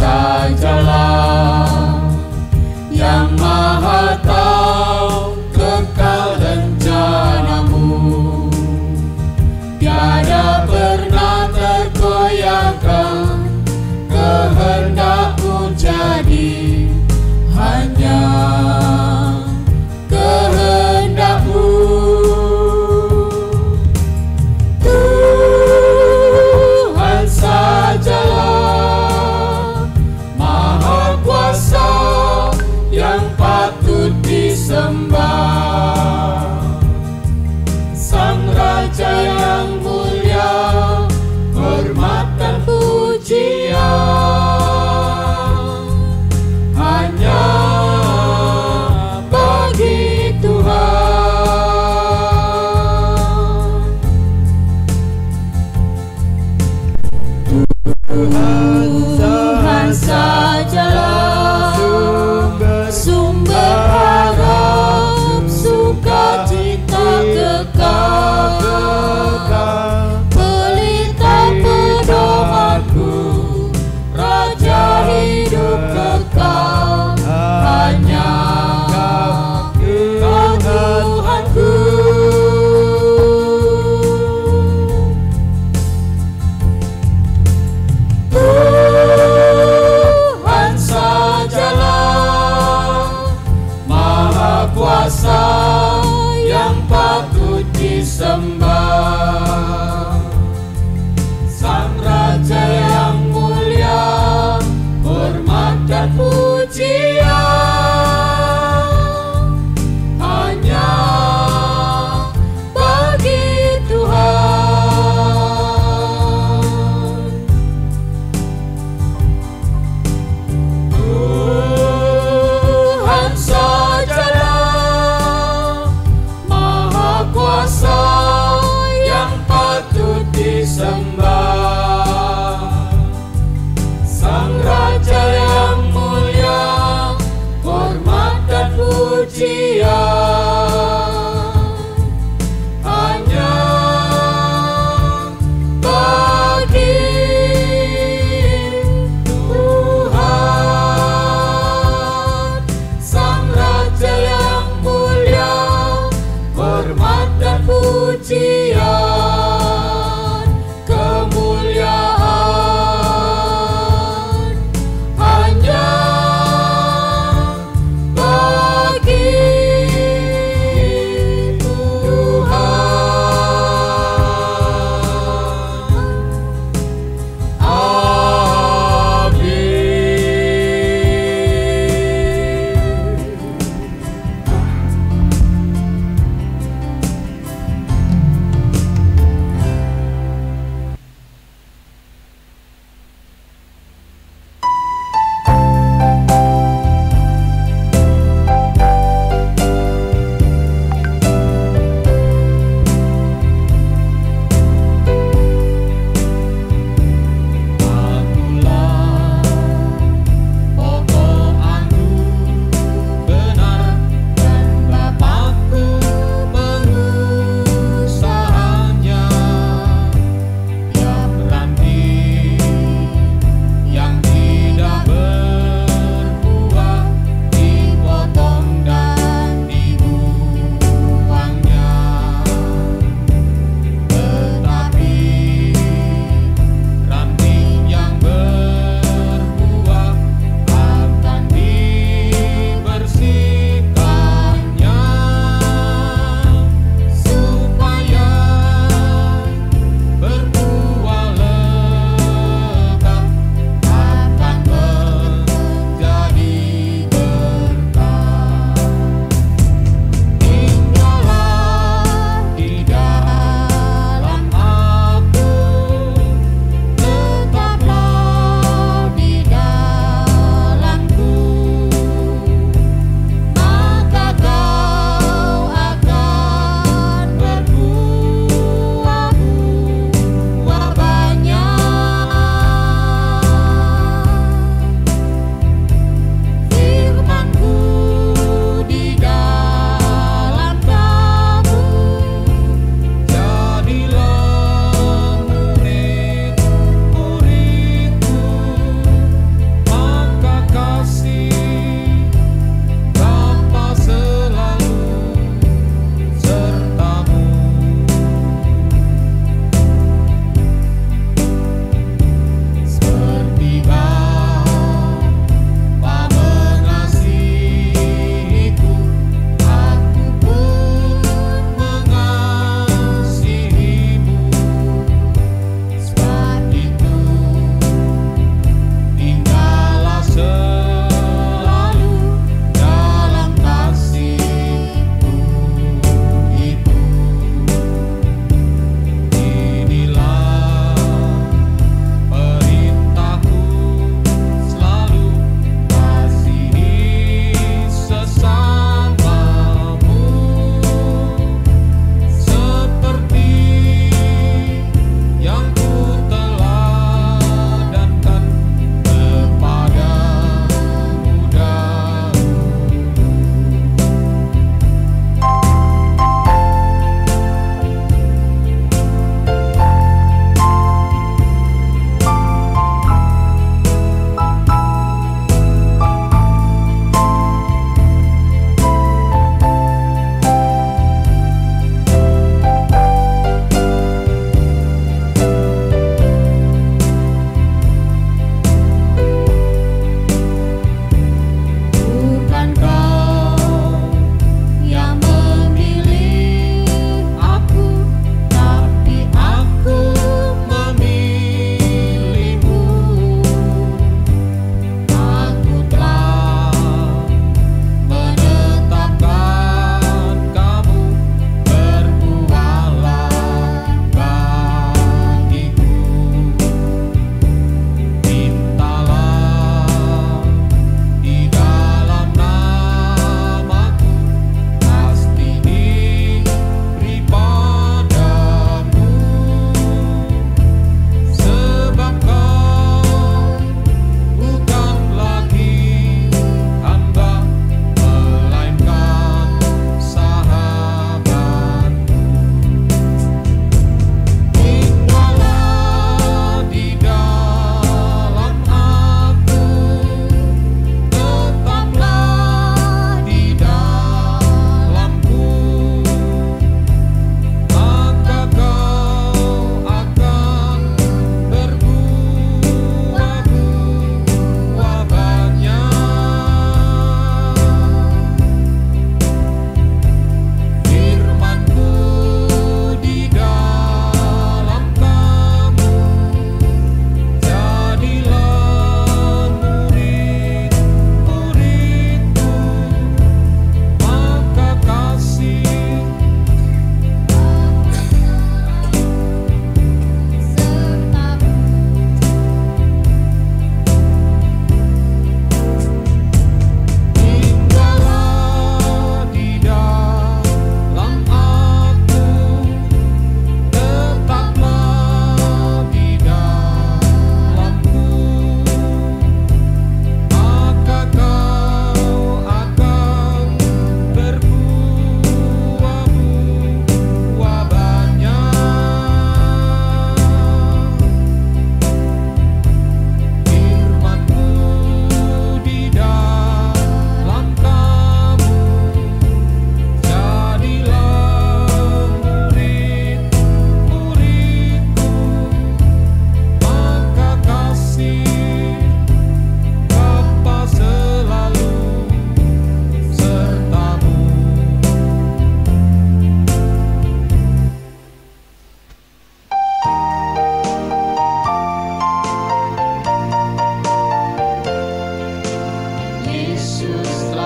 sajalah yang Maha tahu kekal rencanamu. Tiada pernah tergoyahkan kehendakmu jadi hanya kehendakmu. Tuhan sajalah Maha Kuasa yang patut disembah, Sang Raja yang mulia, hormat dan pujian hanya bagi Tuhan. Tuhan sajalah sumber harap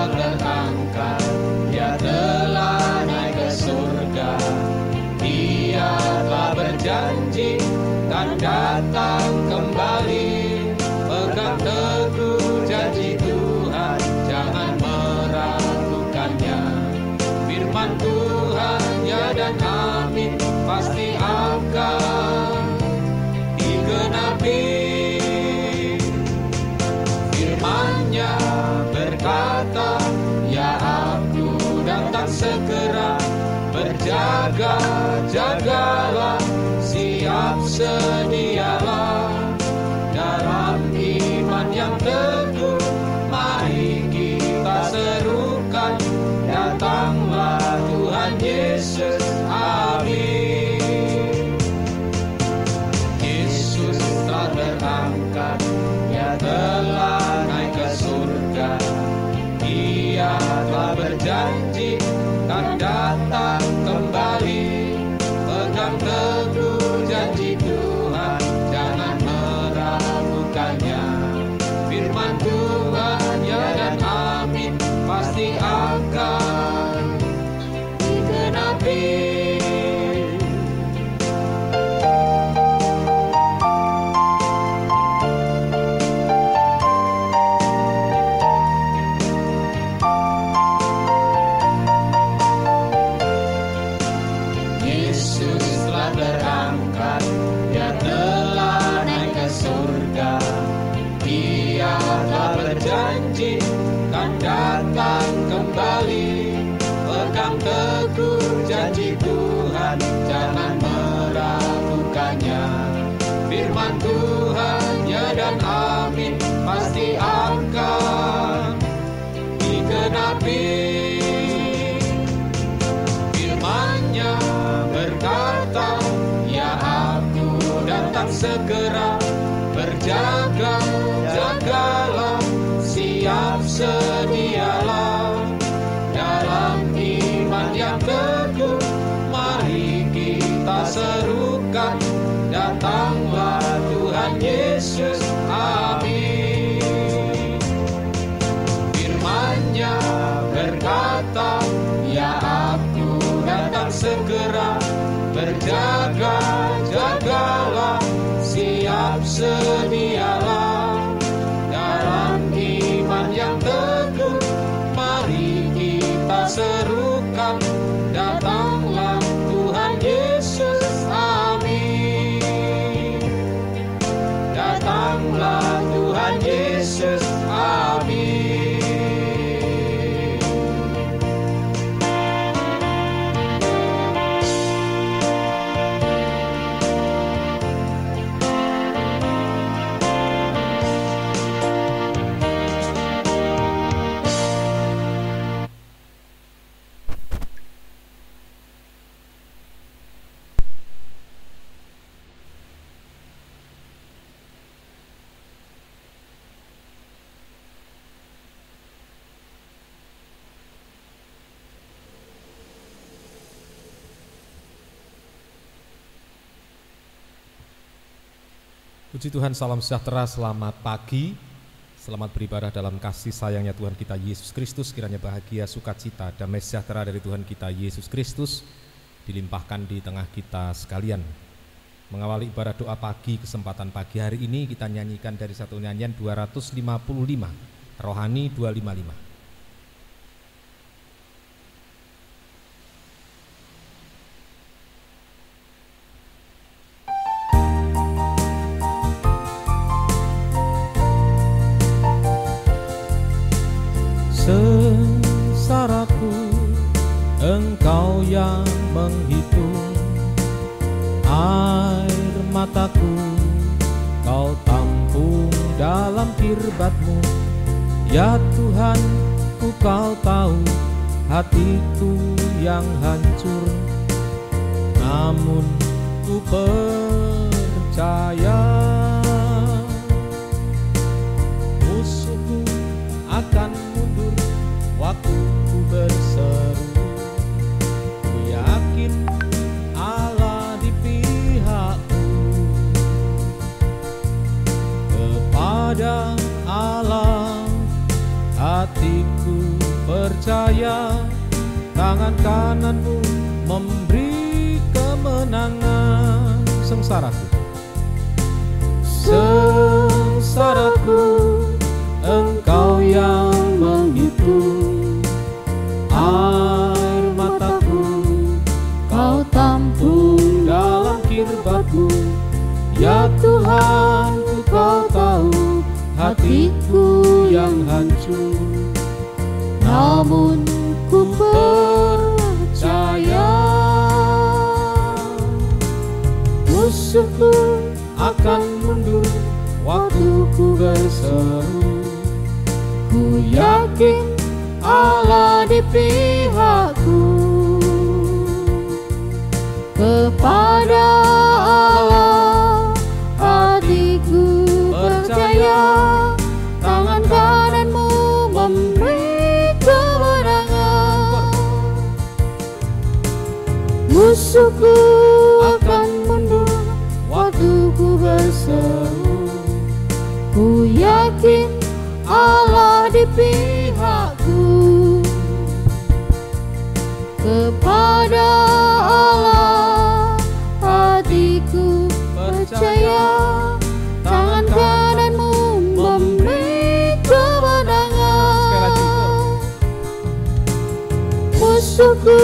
telah terangkat, Dia telah naik ke surga. Dia telah berjanji kan datang kembali. Pegang teguh janji Tuhan, jangan meragukannya. Firman Tuhan ya dan amin, pasti akan digenapi. Firman-Nya berkata, ya aku datang segera. Berjaga-jagalah, siap sedialah. Dalam iman yang teguh, mari kita serukan, datanglah Tuhan Yesus, amin. Yesus telah berangkat, Dia telah naik ke surga. Dia telah berjanji kan datang kembali. Pegang teguh janji Tuhan, jangan meragukannya. Firman Tuhan ya dan amin, pasti akan digenapi. Berjanji kan datang kembali. Pegang teguh janji Tuhan, jangan meragukannya. Firman Tuhan ya dan amin, pasti akan digenapi. Firman-Nya berkata, ya aku datang segera. Berjaga-jagalah, siap sedialah. Dalam iman yang teguh, mari kita serukan, datanglah Tuhan Yesus, amin. Firman-Nya berkata, ya aku datang segera. Berjaga-jagalah, siap sedialah. Dalam iman yang teguh, mari kita serukan, datanglah Tuhan Yesus, amin. Datanglah Tuhan Yesus, amin. Puji Tuhan, salam sejahtera, selamat pagi. Selamat beribadah dalam kasih sayangnya Tuhan kita Yesus Kristus. Kiranya bahagia, sukacita, damai sejahtera dari Tuhan kita Yesus Kristus dilimpahkan di tengah kita sekalian. Mengawali ibadah doa pagi, kesempatan pagi hari ini kita nyanyikan dari satu nyanyian 255, Rohani 255. Sengsaraku, Engkau yang menghitung air mataku, Kau tampung dalam kirbat-Mu. Ya Tuhan, Kau tahu hatiku yang hancur, namun ku percaya musuhku akan mundur waktu ku berseru. Ku yakin Allah di pihakku. Kepada Allah hatiku percaya, tangan kananmu memberi kemenangan. Sengsaraku, sengsaraku, Engkau yang menghitung. Air mataku Kau tampung dalam kirbatmu. Ya Tuhanku, Kau tahu hatiku yang hancur, namun ku percaya musuhku akan mundur waktu ku berseru. Ku yakin Allah di pihakku. Kepada Allah hatiku percaya, tangan kananmu memberi kemenangan. Musuhku akan mundur waktu ku berseru. Ku yakin Allah di pihakku. Kepada Allah hatiku percaya, tangan kananmu memberi kemenangan. Musuhku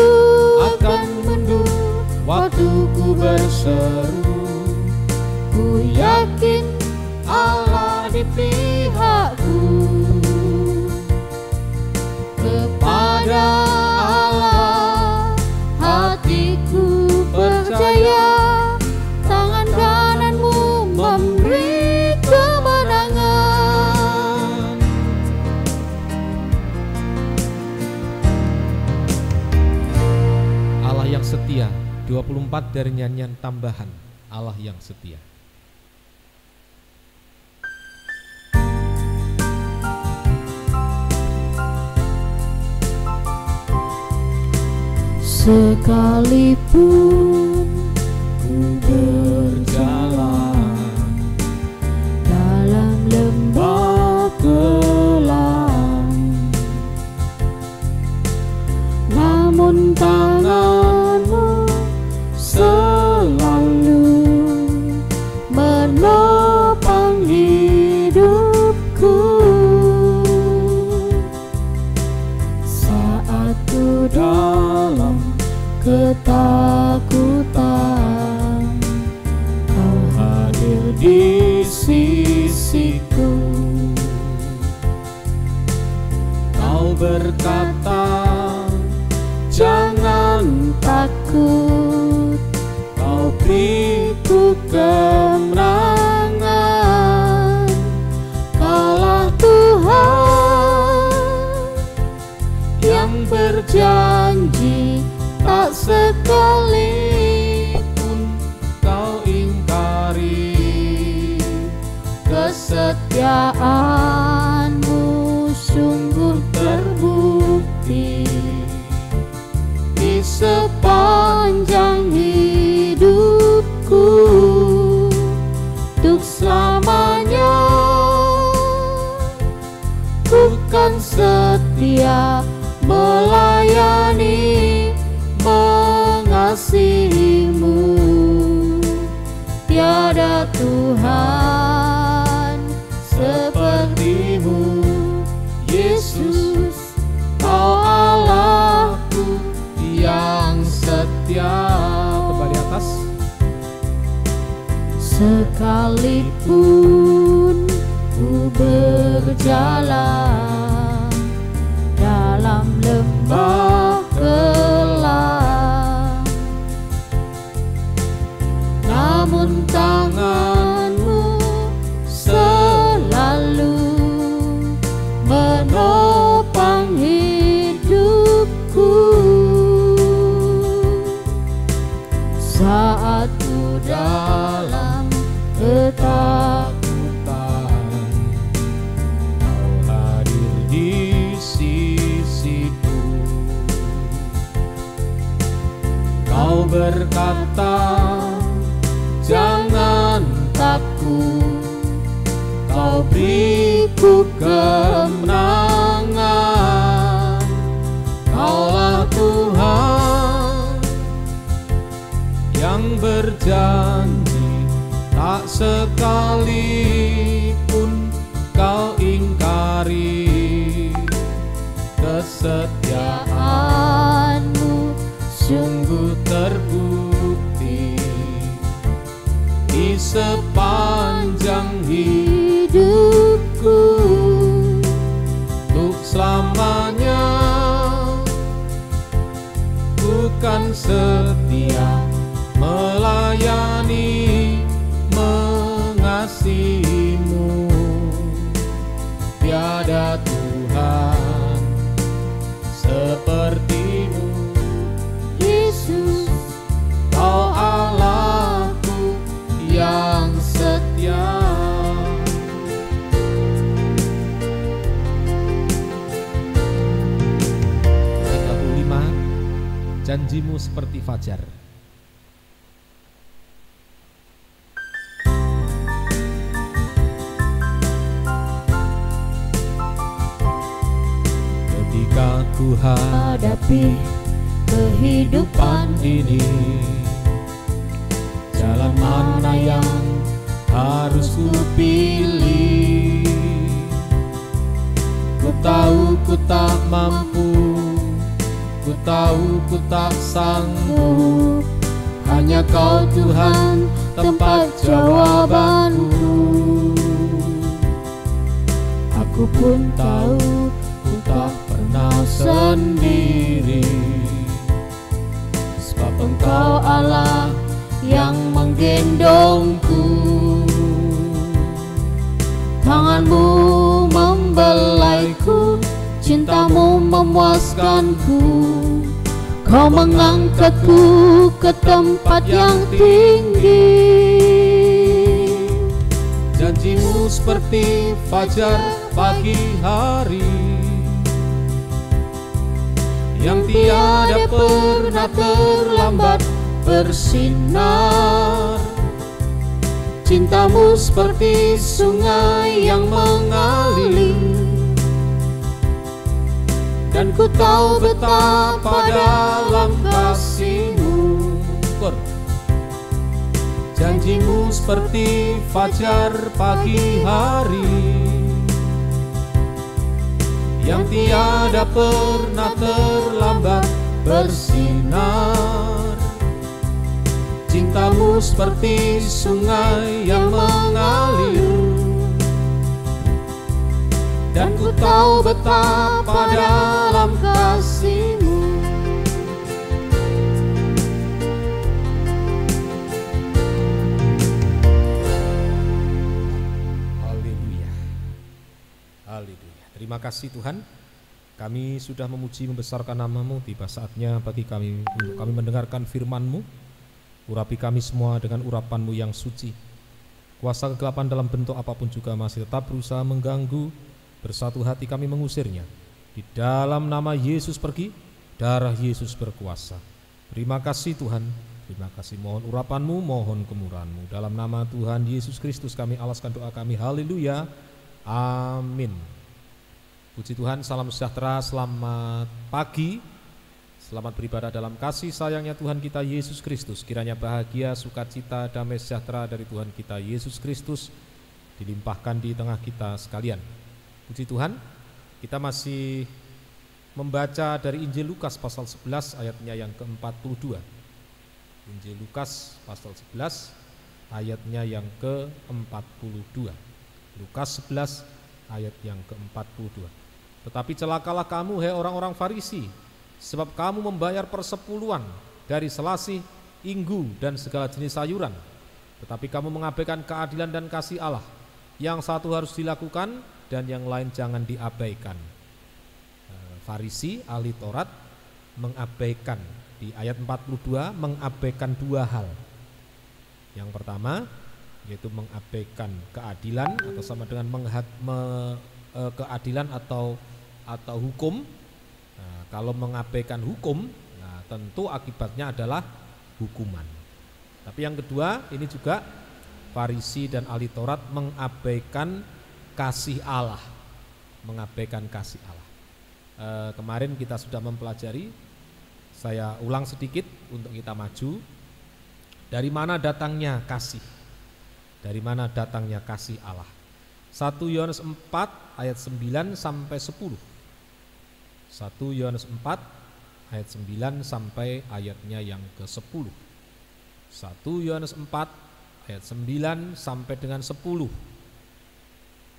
akan mundur waktu ku berseru. Ku yakin Allah di pihakku. Kepada Allah hatiku percaya, tangan kananmu memberi kemenangan. Allah yang setia, 24 dari nyanyian tambahan, Allah yang setia. Sekalipun ku berjalan dalam lembah kelam, namun tanganmu selalu menopang hidupku. Saat ku dalam ketakutan, Kau hadir di sisiku. Kau berkata, jangan takut, Kau beriku kemenangan. Kaulah Tuhan yang berjanji, tak sekalipun Kau ingkari. Kesetiaan-Mu sungguh terbukti di sepanjang hidupku. Untuk selamanya ku kan setia melayani, mengasihi-Mu. Tiada Tuhan seperti-Mu, Yesus. Kau Allahku yang setia. Kembali atas. Sekalipun ku berjalan dalam lembah kelam, namun tangan-Mu selalu menopang hidupku. Saat ku dalam ketakutan, Kau hadir di sisiku. Kau berkata, jangan takut, Kau beriku kemenangan. janji, tak sekalipun kau ingkari. Kesetiaanmu sungguh terbukti di sepanjang hidupku. Untuk selamanya bukan setia melayani, mengasihimu. Tiada Tuhan sepertimu, Yesus, Kau Allahku yang setia. Janjimu seperti fajar. Ketika ku hadapi kehidupan ini, jalan mana yang harus ku pilih? Ku tahu ku tak mampu, ku tahu ku tak sanggup, hanya Kau Tuhan tempat jawabanku. Aku pun tahu ku tak pernah sendiri, sebab Engkau Allah yang menggendongku. Tanganmu membelaiku, cintamu memuaskanku. Kau mengangkatku ke tempat yang tinggi. Janjimu seperti fajar pagi hari, yang tiada pernah terlambat bersinar. Cintamu seperti sungai yang mengalir, dan ku tahu betapa dalam kasih-Mu. Janji-Mu seperti fajar pagi hari, yang tiada pernah terlambat bersinar. Cinta-Mu seperti sungai yang mengalir, dan ku tahu betapa dalam kasih-Mu. Haleluya. Haleluya. Terima kasih Tuhan. Kami sudah memuji membesarkan nama-Mu. Tiba saatnya bagi kami untuk kami mendengarkan firman-Mu. Urapi kami semua dengan urapan-Mu yang suci. Kuasa kegelapan dalam bentuk apapun juga masih tetap berusaha mengganggu. Bersatu hati kami mengusirnya. Di dalam nama Yesus pergi, darah Yesus berkuasa. Terima kasih Tuhan. Terima kasih, mohon urapan-Mu, mohon kemurahan-Mu. Dalam nama Tuhan Yesus Kristus kami alaskan doa kami. Haleluya. Amin. Puji Tuhan, salam sejahtera, selamat pagi. Selamat beribadah dalam kasih sayangnya Tuhan kita Yesus Kristus. Kiranya bahagia, sukacita, damai sejahtera dari Tuhan kita Yesus Kristus dilimpahkan di tengah kita sekalian. Puji Tuhan, kita masih membaca dari Injil Lukas pasal 11 ayatnya yang ke-42. Injil Lukas pasal 11 ayatnya yang ke-42. Lukas 11 ayat yang ke-42. Tetapi celakalah kamu, hai orang-orang Farisi, sebab kamu membayar persepuluhan dari selasih, inggu, dan segala jenis sayuran, tetapi kamu mengabaikan keadilan dan kasih Allah. Yang satu harus dilakukan dan yang lain jangan diabaikan. Farisi, ahli Taurat, mengabaikan di ayat 42, mengabaikan dua hal. Yang pertama yaitu mengabaikan keadilan, atau sama dengan keadilan atau hukum. Kalau mengabaikan hukum, nah tentu akibatnya adalah hukuman. Tapi yang kedua, ini juga Farisi dan ahli Taurat mengabaikan kasih Allah. Mengabaikan kasih Allah. Kemarin kita sudah mempelajari, saya ulang sedikit untuk kita maju. Dari mana datangnya kasih? Dari mana datangnya kasih Allah? 1 Yohanes 4 ayat 9 sampai 10. 1 Yohanes 4 ayat 9 sampai ayatnya yang ke-10. 1 Yohanes 4 ayat 9 sampai dengan 10.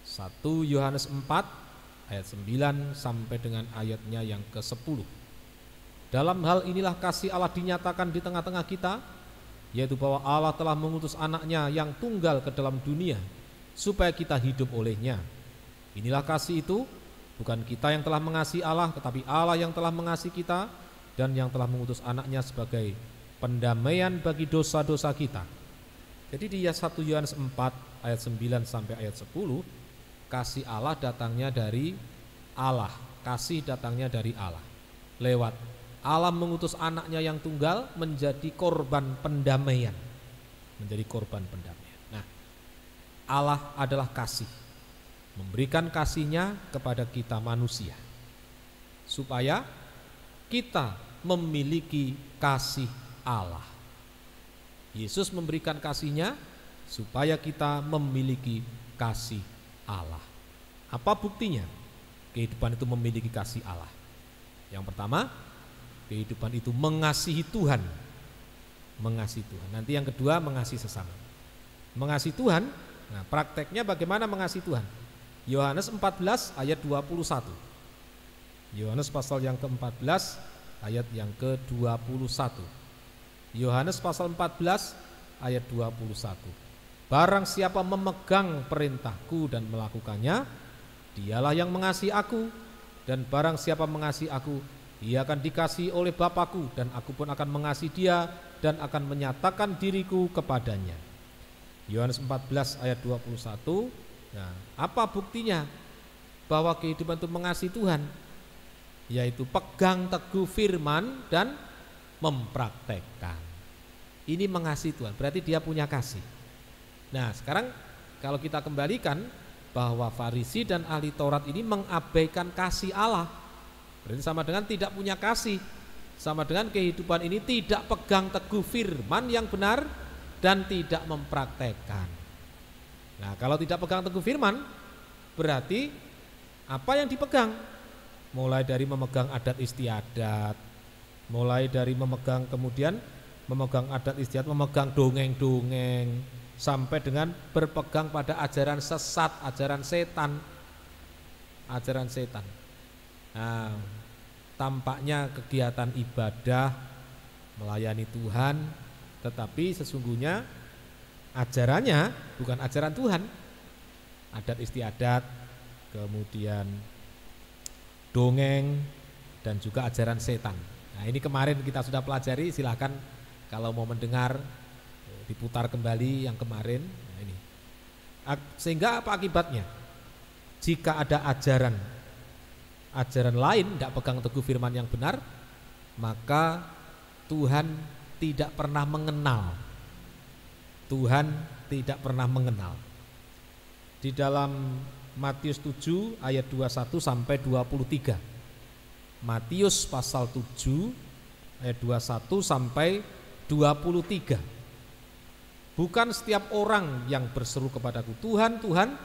1 Yohanes 4 ayat 9 sampai dengan ayatnya yang ke-10. Dalam hal inilah kasih Allah dinyatakan di tengah-tengah kita, yaitu bahwa Allah telah mengutus anaknya yang tunggal ke dalam dunia supaya kita hidup olehnya. Inilah kasih itu, bukan kita yang telah mengasihi Allah, tetapi Allah yang telah mengasihi kita dan yang telah mengutus anaknya sebagai pendamaian bagi dosa-dosa kita. Jadi di 1 Yohanes 4 ayat 9 sampai ayat 10, kasih Allah datangnya dari Allah. Kasih datangnya dari Allah. Lewat Allah mengutus anaknya yang tunggal menjadi korban pendamaian. Menjadi korban pendamaian. Nah, Allah adalah kasih. Memberikan kasihnya kepada kita manusia. Supaya kita memiliki kasih Allah. Yesus memberikan kasihnya supaya kita memiliki kasih Allah. Apa buktinya? Kehidupan itu memiliki kasih Allah. Yang pertama, kehidupan itu mengasihi Tuhan. Mengasihi Tuhan. Nanti yang kedua, mengasihi sesama. Mengasihi Tuhan, nah prakteknya bagaimana mengasihi Tuhan? Yohanes 14 ayat 21. Yohanes pasal yang ke-14 ayat yang ke-21. Yohanes pasal 14 ayat 21. Barang siapa memegang perintahku dan melakukannya, dialah yang mengasihi aku, dan barang siapa mengasihi aku, ia akan dikasihi oleh Bapa-Ku, dan aku pun akan mengasihi dia dan akan menyatakan diriku kepadanya. Yohanes 14 ayat 21. Nah, apa buktinya bahwa kehidupan itu mengasihi Tuhan? Yaitu pegang teguh firman dan mempraktekkan. Ini mengasihi Tuhan, berarti dia punya kasih. Nah, sekarang kalau kita kembalikan bahwa Farisi dan ahli Taurat ini mengabaikan kasih Allah, berarti sama dengan tidak punya kasih. Sama dengan kehidupan ini tidak pegang teguh firman yang benar dan tidak mempraktekkan. Nah, kalau tidak pegang teguh firman, berarti apa yang dipegang? Mulai dari memegang adat istiadat, mulai dari memegang kemudian memegang adat istiadat, memegang dongeng-dongeng, sampai dengan berpegang pada ajaran sesat, ajaran setan. Ajaran setan. Nah, tampaknya kegiatan ibadah melayani Tuhan, tetapi sesungguhnya ajarannya bukan ajaran Tuhan. Adat istiadat, kemudian dongeng, dan juga ajaran setan. Nah, ini kemarin kita sudah pelajari, silahkan kalau mau mendengar diputar kembali yang kemarin. Nah, ini. Sehingga apa akibatnya? Jika ada ajaran lain tidak pegang teguh firman yang benar, maka Tuhan tidak pernah mengenal. Tuhan tidak pernah mengenal. Di dalam Matius 7 ayat 21 sampai 23. Matius pasal 7 ayat 21 sampai 23. Bukan setiap orang yang berseru kepadaku, Tuhan, Tuhan,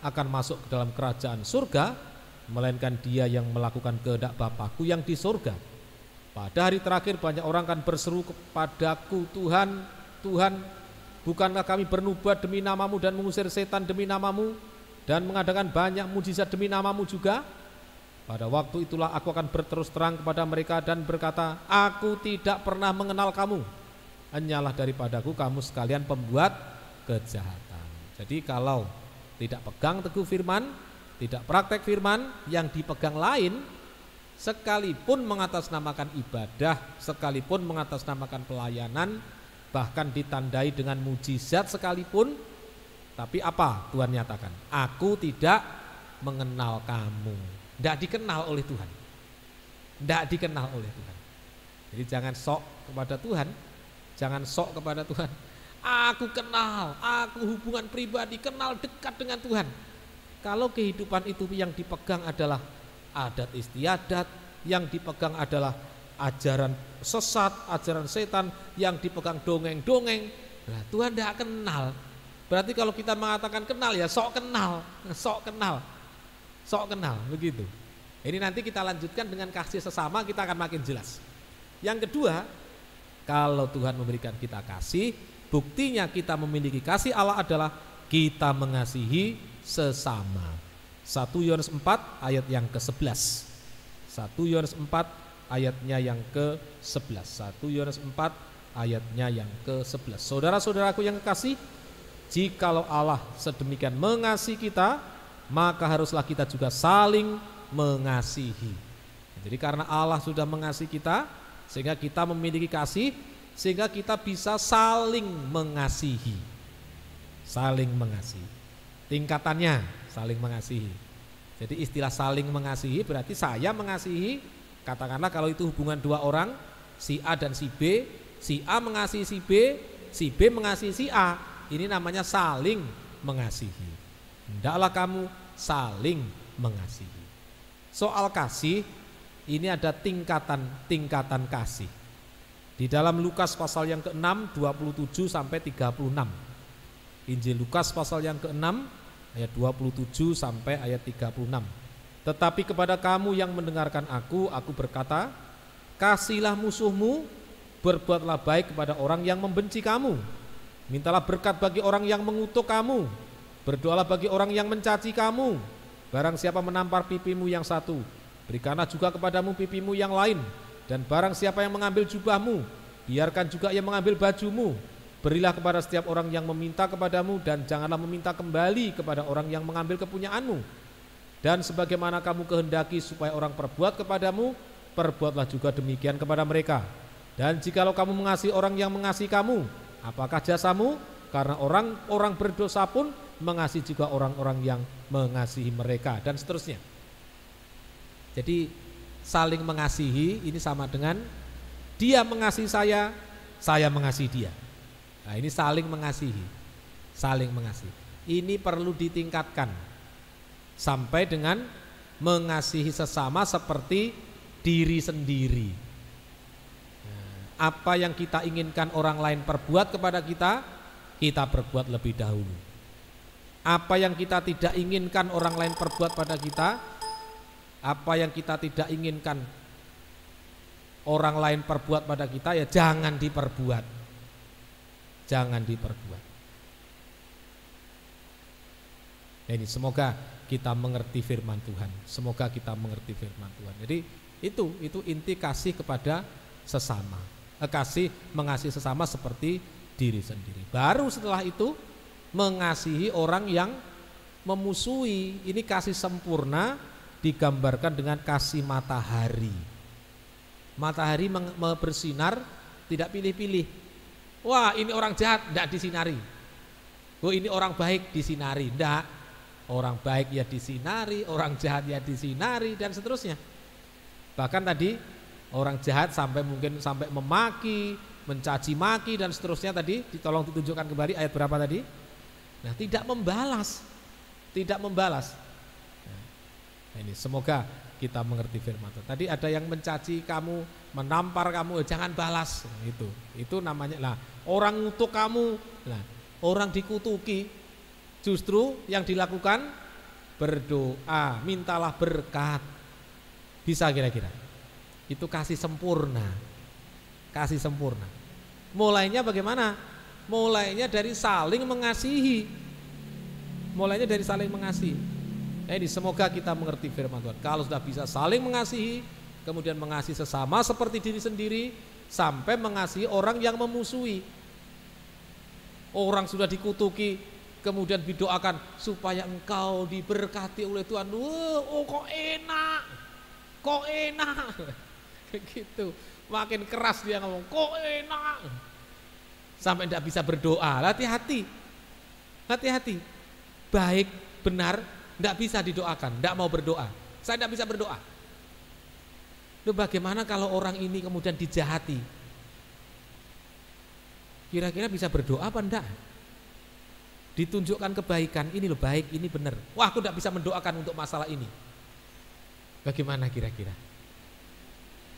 akan masuk ke dalam kerajaan surga, melainkan dia yang melakukan kehendak Bapa-Ku yang di surga. Pada hari terakhir banyak orang akan berseru kepadaku, Tuhan, Tuhan, bukankah kami bernubuat demi namamu dan mengusir setan demi namamu dan mengadakan banyak mujizat demi namamu juga? Pada waktu itulah aku akan berterus terang kepada mereka dan berkata, aku tidak pernah mengenal kamu. Hanyalah daripadaku kamu sekalian pembuat kejahatan. Jadi kalau tidak pegang teguh firman, tidak praktek firman, yang dipegang lain, sekalipun mengatasnamakan ibadah, sekalipun mengatasnamakan pelayanan, bahkan ditandai dengan mujizat sekalipun, tapi apa Tuhan nyatakan? Aku tidak mengenal kamu. Tidak dikenal oleh Tuhan. Tidak dikenal oleh Tuhan. Jadi jangan sok kepada Tuhan. Jangan sok kepada Tuhan. Aku kenal, aku hubungan pribadi, kenal dekat dengan Tuhan. Kalau kehidupan itu yang dipegang adalah adat istiadat, yang dipegang adalah ajaran sesat, ajaran setan yang dipegang dongeng-dongeng. Nah, Tuhan tidak kenal. Berarti kalau kita mengatakan kenal ya sok kenal, begitu. Ini nanti kita lanjutkan dengan kasih sesama, kita akan makin jelas. Yang kedua, kalau Tuhan memberikan kita kasih, buktinya kita memiliki kasih Allah adalah kita mengasihi sesama. 1 Yohanes 4 ayat yang ke-11. 1 Yohanes 4 ayatnya yang ke-11. 1 Yohanes 4 ayatnya yang ke-11. Saudara-saudaraku yang kekasih, jikalau Allah sedemikian mengasihi kita, maka haruslah kita juga saling mengasihi. Jadi karena Allah sudah mengasihi kita, sehingga kita memiliki kasih, sehingga kita bisa saling mengasihi. Saling mengasihi. Tingkatannya saling mengasihi. Jadi istilah saling mengasihi berarti saya mengasihi, katakanlah kalau itu hubungan dua orang, si A dan si B, si A mengasihi si B mengasihi si A. Ini namanya saling mengasihi. Hendaklah kamu saling mengasihi. Soal kasih, ini ada tingkatan kasih. Di dalam Lukas pasal yang ke-6 27 sampai 36. Injil Lukas pasal yang ke-6 ayat 27 sampai ayat 36. Tetapi kepada kamu yang mendengarkan aku berkata, kasihilah musuhmu, berbuatlah baik kepada orang yang membenci kamu, mintalah berkat bagi orang yang mengutuk kamu, berdoalah bagi orang yang mencaci kamu. Barang siapa menampar pipimu yang satu, berikanlah juga kepadamu pipimu yang lain. Dan barang siapa yang mengambil jubahmu, biarkan juga ia mengambil bajumu. Berilah kepada setiap orang yang meminta kepadamu, dan janganlah meminta kembali kepada orang yang mengambil kepunyaanmu. Dan sebagaimana kamu kehendaki supaya orang perbuat kepadamu, perbuatlah juga demikian kepada mereka. Dan jikalau kamu mengasihi orang yang mengasihi kamu, apakah jasamu? Karena orang-orang berdosa pun mengasihi juga orang-orang yang mengasihi mereka, dan seterusnya. Jadi saling mengasihi ini sama dengan dia mengasihi saya mengasihi dia. Nah, ini saling mengasihi. Saling mengasihi. Ini perlu ditingkatkan sampai dengan mengasihi sesama seperti diri sendiri. Nah, apa yang kita inginkan orang lain perbuat kepada kita, kita perbuat lebih dahulu. Apa yang kita tidak inginkan orang lain perbuat pada kita, apa yang kita tidak inginkan orang lain perbuat pada kita, ya jangan diperbuat. Jangan diperbuat. Nah, ini semoga kita mengerti firman Tuhan. Semoga kita mengerti firman Tuhan. Jadi itu inti kasih kepada sesama. Kasih mengasihi sesama seperti diri sendiri. Baru setelah itu mengasihi orang yang memusuhi. Ini kasih sempurna digambarkan dengan kasih matahari. Matahari bersinar tidak pilih-pilih. Wah, ini orang jahat, tidak disinari. Oh, ini orang baik, disinari. Tidak. Orang baik ya disinari, orang jahat ya disinari, dan seterusnya. Bahkan tadi orang jahat sampai memaki, mencaci maki, dan seterusnya. Tadi ditolong ditunjukkan kembali ayat berapa tadi? Nah, tidak membalas. Tidak membalas. Nah, ini semoga kita mengerti firman Tuhan. Tadi ada yang mencaci kamu, menampar kamu, jangan balas. Itu namanya lah orang ngutuk kamu. Nah, orang dikutuki, justru yang dilakukan berdoa, mintalah berkat. Bisa kira-kira. Itu kasih sempurna. Kasih sempurna. Mulainya bagaimana? Mulainya dari saling mengasihi. Mulainya dari saling mengasihi. Ini semoga kita mengerti firman Tuhan. Kalau sudah bisa saling mengasihi, kemudian mengasihi sesama seperti diri sendiri, sampai mengasihi orang yang memusuhi. Orang sudah dikutuki, kemudian didoakan supaya engkau diberkati oleh Tuhan. Oh, kok enak. Begitu. Makin keras dia ngomong, kok enak. Sampai tidak bisa berdoa. Hati-hati. Baik, benar, tidak bisa didoakan, tidak mau berdoa. Saya tidak bisa berdoa. Loh, bagaimana kalau orang ini kemudian dijahati? Kira-kira bisa berdoa apa enggak? Ditunjukkan kebaikan, ini loh baik, ini benar. Wah, aku tidak bisa mendoakan untuk masalah ini. Bagaimana kira-kira?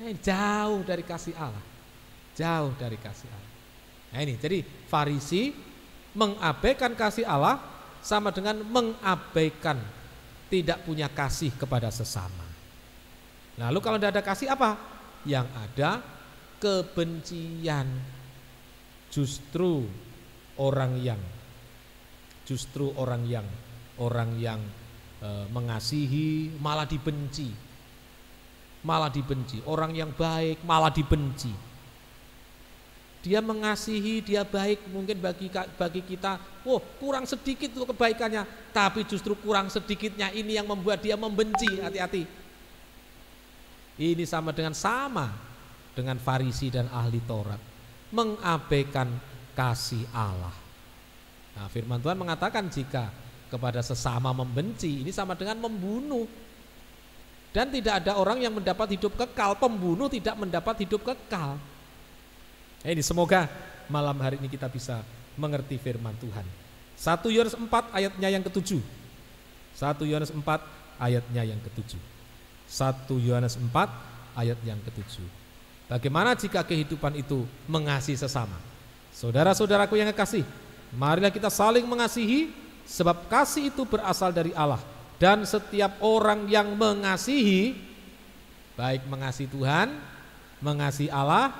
Jauh dari kasih Allah. Jauh dari kasih Allah. Nah ini, jadi Farisi mengabaikan kasih Allah sama dengan mengabaikan tidak punya kasih kepada sesama. Lalu kalau tidak ada kasih apa? Yang ada kebencian. Justru orang yang mengasihi malah dibenci. Orang yang baik malah dibenci. Dia mengasihi, dia baik, mungkin bagi kita, kurang sedikit tuh kebaikannya, tapi justru kurang sedikitnya ini yang membuat dia membenci. Hati-hati. Ini sama dengan Farisi dan ahli Taurat, mengabaikan kasih Allah. Nah, firman Tuhan mengatakan jika kepada sesama membenci, ini sama dengan membunuh. Dan tidak ada orang yang mendapat hidup kekal, pembunuh tidak mendapat hidup kekal. Ini semoga malam hari ini kita bisa mengerti firman Tuhan. 1 Yohanes 4 ayatnya yang ke-7. 1 Yohanes 4 ayatnya yang ke-7. 1 Yohanes 4 ayat yang ke-7. Bagaimana jika kehidupan itu mengasihi sesama? Saudara-saudaraku yang kekasih, marilah kita saling mengasihi, sebab kasih itu berasal dari Allah. Dan setiap orang yang mengasihi, baik mengasihi Tuhan, mengasihi Allah,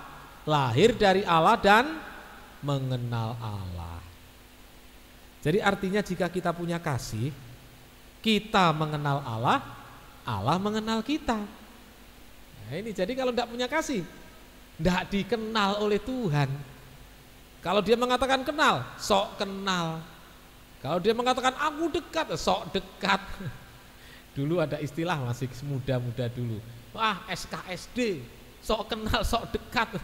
lahir dari Allah dan mengenal Allah. Jadi artinya jika kita punya kasih, kita mengenal Allah, Allah mengenal kita. Nah ini jadi kalau tidak punya kasih, tidak dikenal oleh Tuhan. Kalau dia mengatakan kenal, sok kenal. Kalau dia mengatakan aku dekat, sok dekat. Dulu ada istilah masih muda-muda dulu, SKSD, sok kenal, sok dekat.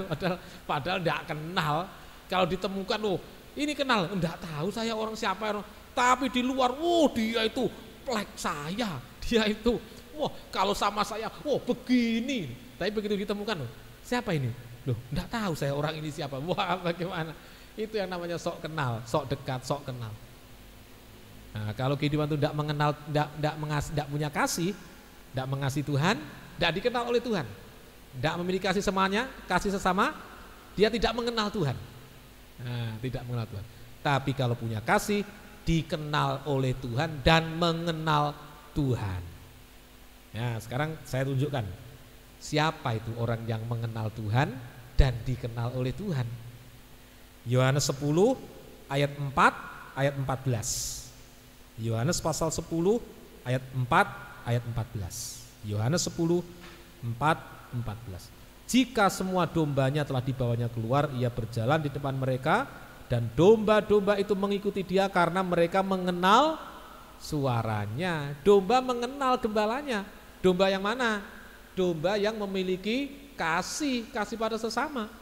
Padahal tidak kenal. Kalau ditemukan, ini kenal, enggak tahu saya orang siapa. Tapi di luar, dia itu plek saya, dia itu, kalau sama saya, begini. Tapi begitu ditemukan, siapa ini? Enggak tahu saya orang ini siapa. Bagaimana? Itu yang namanya sok kenal, sok dekat, sok kenal. Nah, kalau kehidupan itu tidak mengenal, tidak punya kasih, tidak mengasihi Tuhan, tidak dikenal oleh Tuhan, tidak memiliki kasih semuanya, kasih sesama, dia tidak mengenal Tuhan. Nah, tidak mengenal Tuhan. Tapi kalau punya kasih, dikenal oleh Tuhan dan mengenal Tuhan. Nah, sekarang saya tunjukkan siapa itu orang yang mengenal Tuhan dan dikenal oleh Tuhan. Yohanes 10 ayat 4 ayat 14. Yohanes pasal 10 ayat 4 ayat 14. Yohanes 10 4 14. Jika semua dombanya telah dibawanya keluar, ia berjalan di depan mereka, dan domba-domba itu mengikuti dia karena mereka mengenal suaranya. Domba mengenal gembalanya. Domba yang mana? Domba yang memiliki kasih pada sesama,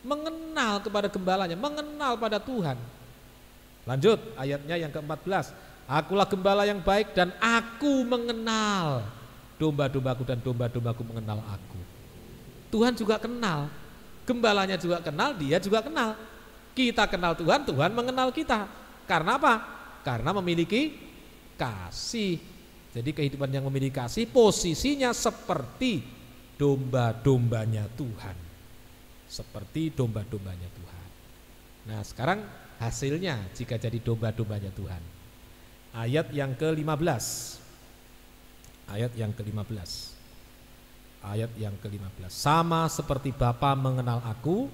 mengenal kepada gembalanya, mengenal pada Tuhan. Lanjut ayatnya yang ke-14. Akulah gembala yang baik dan aku mengenal domba-dombaku dan domba-dombaku mengenal aku. Tuhan juga kenal, gembalanya juga kenal, dia juga kenal. Kita kenal Tuhan, Tuhan mengenal kita. Karena apa? Karena memiliki kasih. Jadi kehidupan yang memiliki kasih posisinya seperti domba-dombanya Tuhan. Seperti domba-dombanya Tuhan. Nah sekarang hasilnya jika jadi domba-dombanya Tuhan. Ayat yang ke-15. Ayat yang ke-15. Ayat yang ke-15. Sama seperti Bapa mengenal aku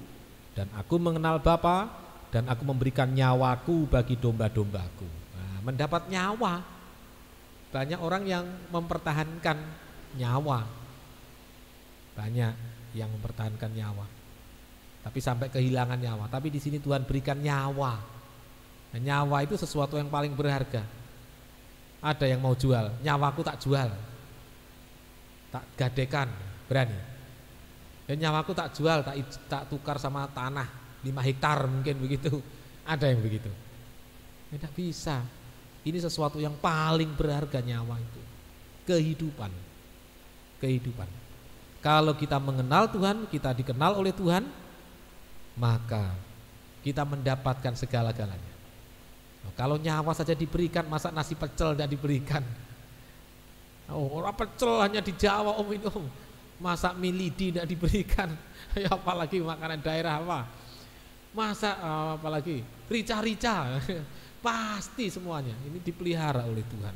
dan aku mengenal Bapa, dan aku memberikan nyawaku bagi domba-dombaku. Nah, mendapat nyawa. Banyak orang yang mempertahankan nyawa. Banyak yang mempertahankan nyawa. Tapi sampai kehilangan nyawa. Tapi di sini Tuhan berikan nyawa. Nah, nyawa itu sesuatu yang paling berharga. Ada yang mau jual, nyawaku tak jual, tak gadekan, berani. Dan nyawaku tak jual, tak tukar sama tanah 5 hektar mungkin begitu. Ada yang begitu. Tidak bisa. Ini sesuatu yang paling berharga, nyawa itu. Kehidupan. Kehidupan. Kalau kita mengenal Tuhan, kita dikenal oleh Tuhan, maka kita mendapatkan segala-galanya. Kalau nyawa saja diberikan, masa nasi pecel tidak diberikan? Orang pecel hanya di Jawa, Masa mie lidi tidak diberikan? Ya apalagi makanan daerah apa? Masa apalagi rica-rica? Pasti semuanya ini dipelihara oleh Tuhan.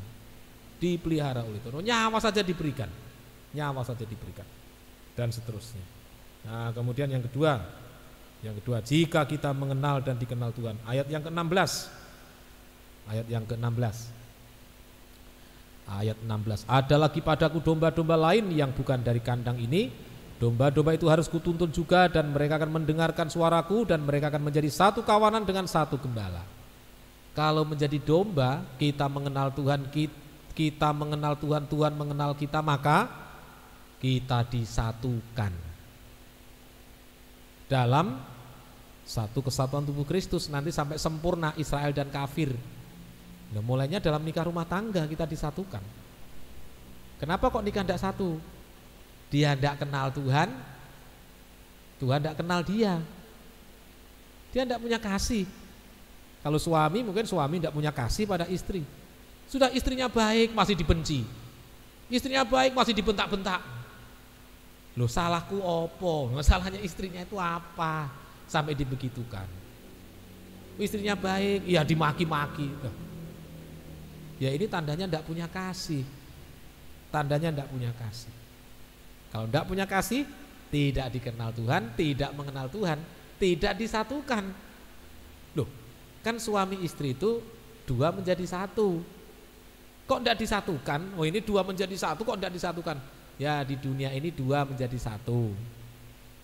Dipelihara oleh Tuhan. Nyawa saja diberikan. Nyawa saja diberikan. Dan seterusnya. Nah, kemudian yang kedua, jika kita mengenal dan dikenal Tuhan. Ayat yang ke-16. Ayat yang ke-16. Ayat 16. Ada lagi padaku domba-domba lain yang bukan dari kandang ini. Domba-domba itu harus kutuntun juga, dan mereka akan mendengarkan suaraku, dan mereka akan menjadi satu kawanan dengan satu gembala. Kalau menjadi domba, kita mengenal Tuhan, kita mengenal Tuhan, Tuhan mengenal kita, maka kita disatukan dalam satu kesatuan tubuh Kristus, nanti sampai sempurna Israel dan kafir. Nah, mulainya dalam nikah rumah tangga kita disatukan. Kenapa kok nikah tidak satu? Dia tidak kenal Tuhan, Tuhan tidak kenal dia. Dia tidak punya kasih. Kalau suami, mungkin suami tidak punya kasih pada istri. Sudah istrinya baik masih dibenci, istrinya baik masih dibentak-bentak. Loh, salahku opo? Masalahnya istrinya itu apa sampai dibegitukan? Istrinya baik, ya dimaki-maki. Ya ini tandanya tidak punya kasih. Tandanya tidak punya kasih. Kalau tidak punya kasih, tidak dikenal Tuhan, tidak mengenal Tuhan, tidak disatukan. Loh, kan suami istri itu dua menjadi satu. Kok tidak disatukan? Oh, ini dua menjadi satu, kok tidak disatukan? Ya, di dunia ini dua menjadi satu.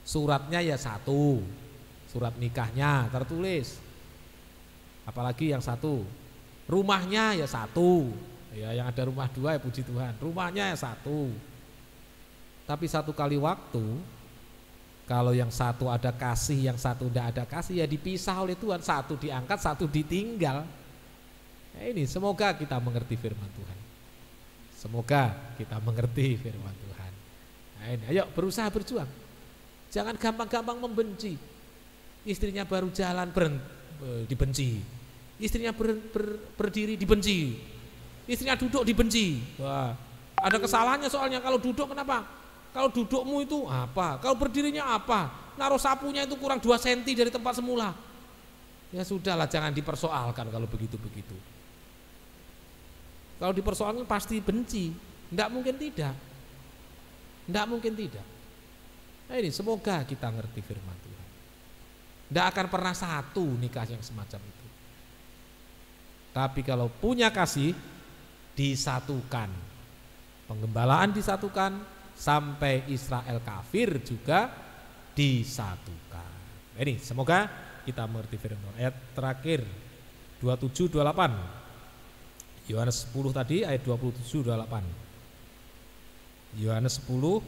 Suratnya ya satu, surat nikahnya tertulis. Apalagi yang satu, rumahnya ya satu. Ya, yang ada rumah dua ya puji Tuhan, rumahnya ya satu. Tapi satu kali waktu, kalau yang satu ada kasih, yang satu tidak ada kasih, ya dipisah oleh Tuhan. Satu diangkat, satu ditinggal. Nah, ini semoga kita mengerti firman Tuhan. Semoga kita mengerti firman Tuhan. Nah, ini, ayo berusaha berjuang. Jangan gampang-gampang membenci. Istrinya baru jalan dibenci. Istrinya berdiri dibenci. Istrinya duduk dibenci. Wah, ada kesalahannya soalnya. Kalau duduk kenapa? Kalau dudukmu itu apa? Kalau berdirinya apa? Naruh sapunya itu kurang 2 cm dari tempat semula. Ya sudahlah, jangan dipersoalkan kalau begitu-begitu. Kalau dipersoalkan pasti benci. Tidak mungkin tidak. Tidak mungkin tidak. Nah, ini semoga kita ngerti firman Tuhan. Tidak akan pernah satu nikah yang semacam itu. Tapi kalau punya kasih, disatukan. Penggembalaan disatukan, sampai Israel kafir juga disatukan. Ini semoga kita mengerti firman Tuhan. Ayat terakhir 27-28. Yohanes 10 tadi ayat 27-28. Yohanes 10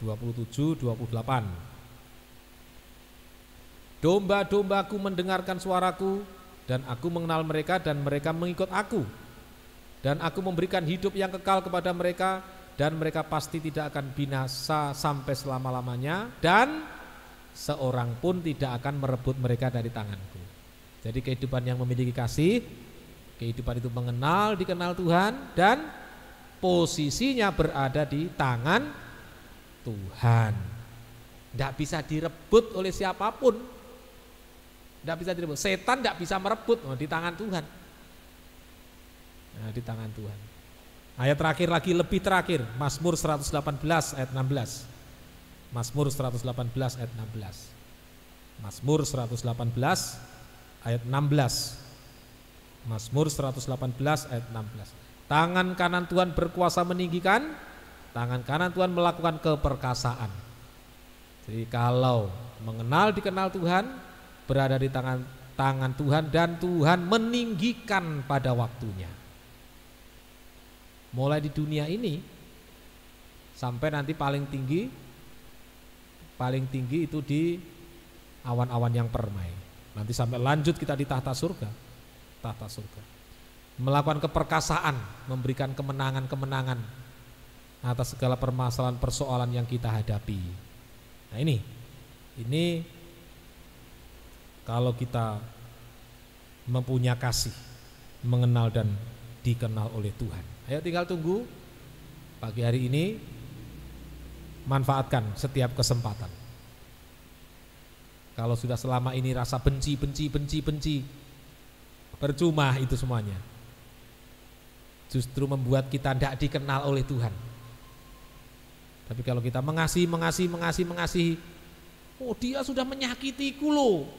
27-28. Domba-dombaku mendengarkan suaraku, dan aku mengenal mereka, dan mereka mengikut aku. Dan aku memberikan hidup yang kekal kepada mereka, dan mereka pasti tidak akan binasa sampai selama-lamanya, dan seorang pun tidak akan merebut mereka dari tanganku. Jadi kehidupan yang memiliki kasih, kehidupan itu mengenal, dikenal Tuhan, dan posisinya berada di tangan Tuhan. Tidak bisa direbut oleh siapapun. Tidak bisa direbut. Setan tidak bisa merebut, di tangan Tuhan. Nah, di tangan Tuhan. Ayat terakhir lagi, lebih terakhir, Mazmur 118 ayat 16. Mazmur 118 ayat 16. Mazmur 118 ayat 16. Mazmur 118 ayat 16. Tangan kanan Tuhan berkuasa meninggikan, tangan kanan Tuhan melakukan keperkasaan. Jadi kalau mengenal, dikenal Tuhan, berada di tangan Tuhan, dan Tuhan meninggikan pada waktunya. Mulai di dunia ini sampai nanti paling tinggi itu di awan-awan yang permai. Nanti sampai lanjut kita di tahta surga. Tahta surga. Melakukan keperkasaan, memberikan kemenangan-kemenangan atas segala permasalahan persoalan yang kita hadapi. Nah, ini kalau kita mempunyai kasih, mengenal dan dikenal oleh Tuhan. Ayo tinggal tunggu pagi hari ini manfaatkan setiap kesempatan. Kalau sudah selama ini rasa benci, percuma itu semuanya. Justru membuat kita tidak dikenal oleh Tuhan. Tapi kalau kita mengasihi, oh dia sudah menyakitiku loh,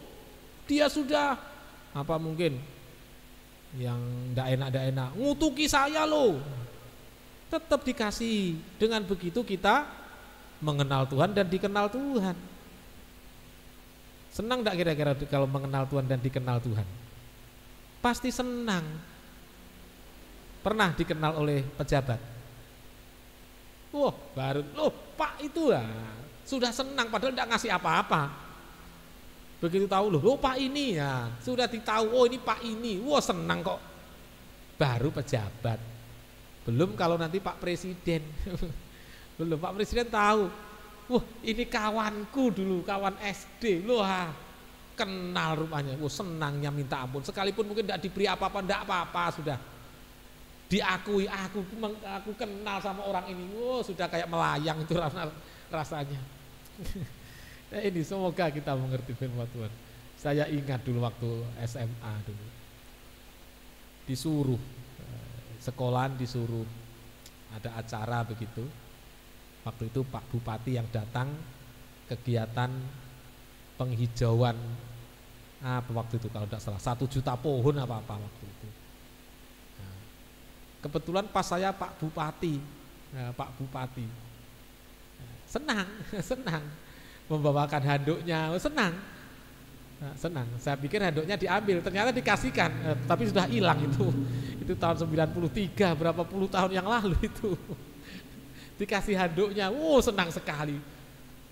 dia sudah apa mungkin yang tidak enak, ngutuki saya loh, tetap dikasih. Dengan begitu kita mengenal Tuhan dan dikenal Tuhan. Senang tidak kira-kira kalau mengenal Tuhan dan dikenal Tuhan? Pasti senang. Pernah dikenal oleh pejabat? Wah baru, loh Pak itu ya sudah senang padahal tidak ngasih apa-apa. Begitu tahu loh Pak ini ya sudah ditahu, oh ini Pak ini, wah senang kok. Baru pejabat. Belum kalau nanti Pak Presiden. Belum, Pak Presiden tahu, wah ini kawanku dulu, kawan SD loh, kenal rupanya. Wah senangnya minta ampun, sekalipun mungkin tidak diberi apa-apa, tidak apa-apa, sudah diakui, aku kenal sama orang ini. Wah sudah kayak melayang itu rasanya. Ini semoga kita mengerti firman Tuhan. Saya ingat dulu waktu SMA dulu, disuruh sekolahan, disuruh ada acara begitu. Waktu itu Pak Bupati yang datang, kegiatan penghijauan apa waktu itu kalau tidak salah 1 juta pohon apa waktu itu. Nah, kebetulan pas saya Pak Bupati, senang membawakan handuknya, senang. Saya pikir handuknya diambil, ternyata dikasihkan, tapi sudah hilang itu tahun 93, berapa puluh tahun yang lalu itu. Dikasih handuknya, senang sekali.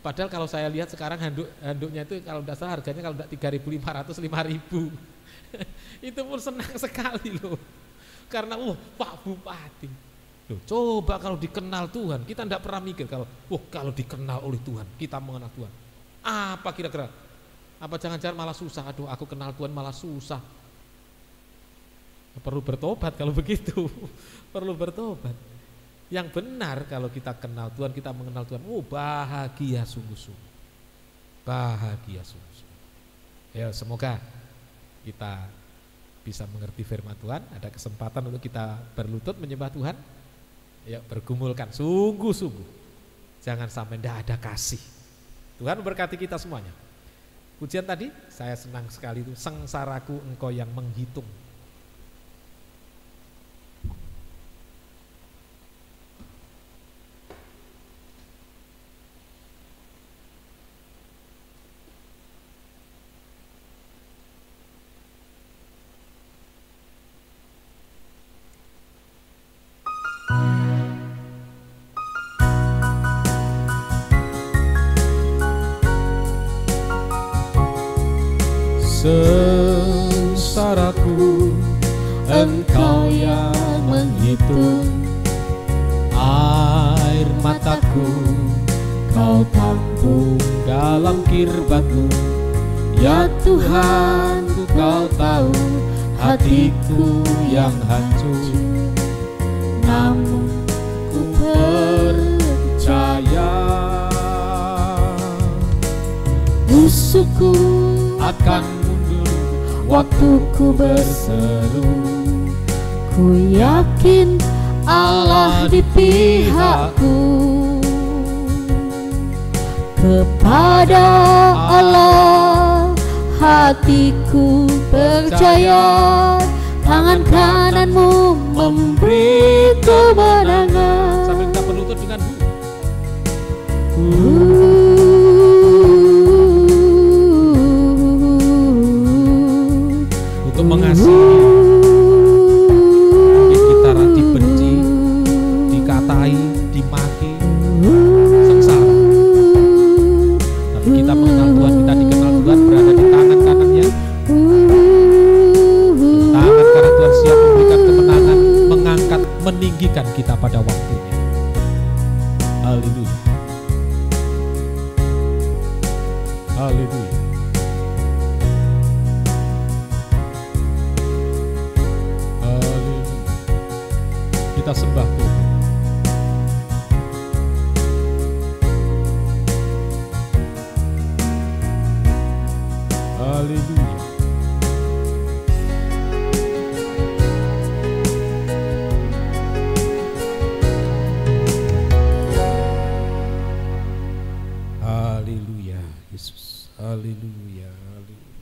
Padahal kalau saya lihat sekarang handuknya itu kalau tidak salah harganya kalau tidak 3.500, 5.000. Itu pun senang sekali loh. Karena Pak Bupati. Loh, coba kalau dikenal Tuhan, kita tidak pernah mikir kalau dikenal oleh Tuhan, kita mengenal Tuhan. Apa kira-kira? Apa jangan-jangan malah susah? Aduh, aku kenal Tuhan malah susah. Perlu bertobat kalau begitu. Perlu bertobat. Yang benar kalau kita kenal Tuhan, kita mengenal Tuhan, bahagia sungguh-sungguh. Bahagia sungguh-sungguh. Ya, semoga kita bisa mengerti firman Tuhan, ada kesempatan untuk kita berlutut menyembah Tuhan. Ya, bergumulkan sungguh-sungguh. Jangan sampai tidak ada kasih. Tuhan memberkati kita semuanya. Pujian tadi saya senang sekali itu, sengsaraku engkau yang menghitung. Sengsaraku engkau yang menghitung, air mataku kau tampung dalam kirbatmu. Ya Tuhan, kau tahu hatiku yang hancur, namun ku percaya musuhku akan waktuku berseru. Ku yakin Allah di pihakku. Kepada Allah hatiku percaya, tangan kananmu memberi kemenangan. Sambil kita berlutut dengan untuk mengasihi. Mungkin kita dibenci, dikatai, dimaki, sengsara. Tapi kita mengenal Tuhan, kita dikenal Tuhan, berada di tangan kanannya. Tangan kanan Tuhan siap memberikan kemenangan, mengangkat, meninggikan kita pada waktunya. Haleluya. Haleluya. Kita sembah Tuhan. Haleluya, Yesus. Haleluya. Haleluya.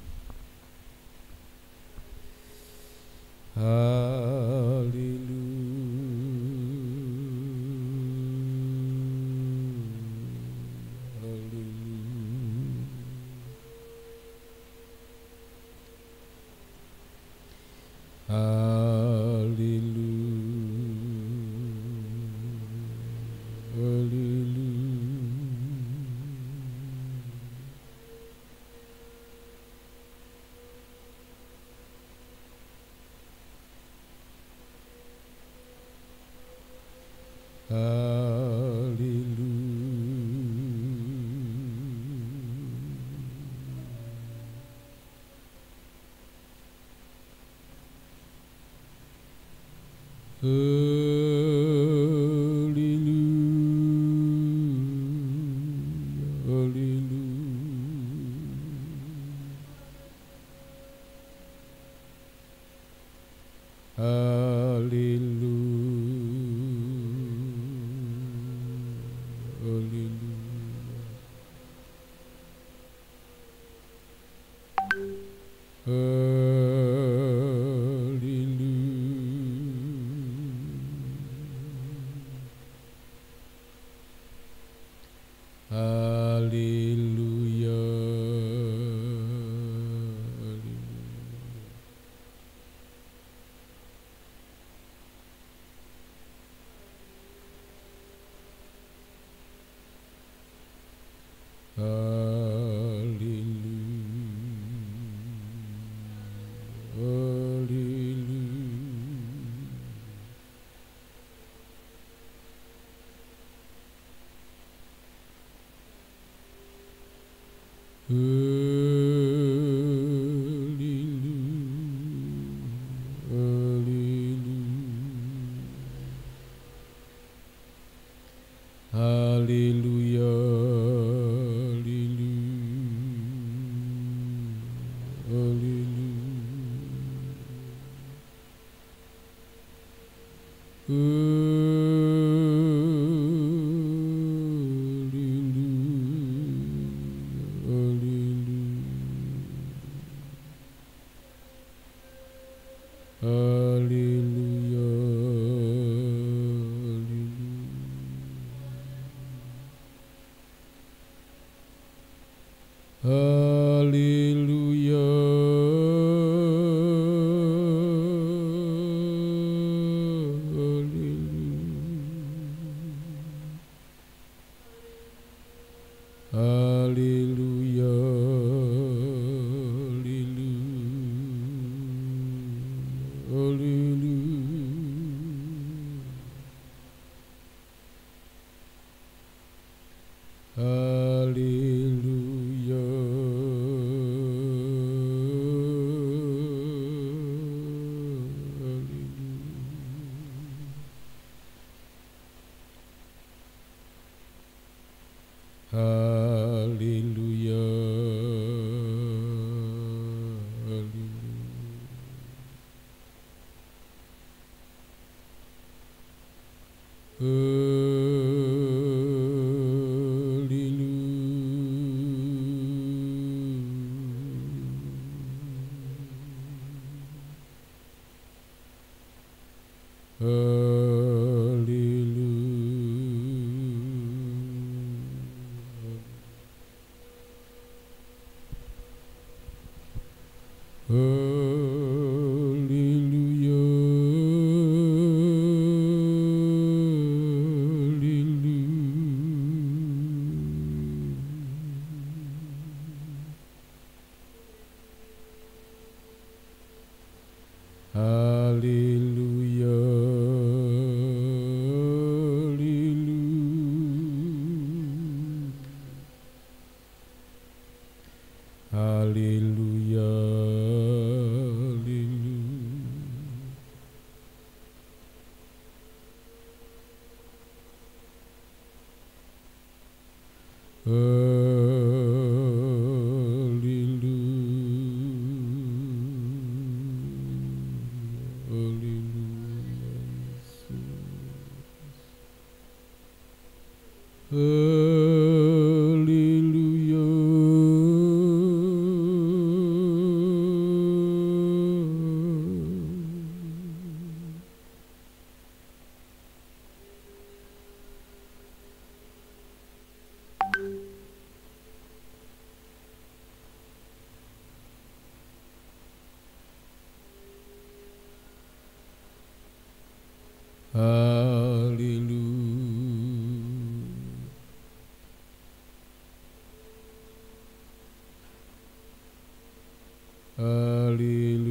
Hallelujah.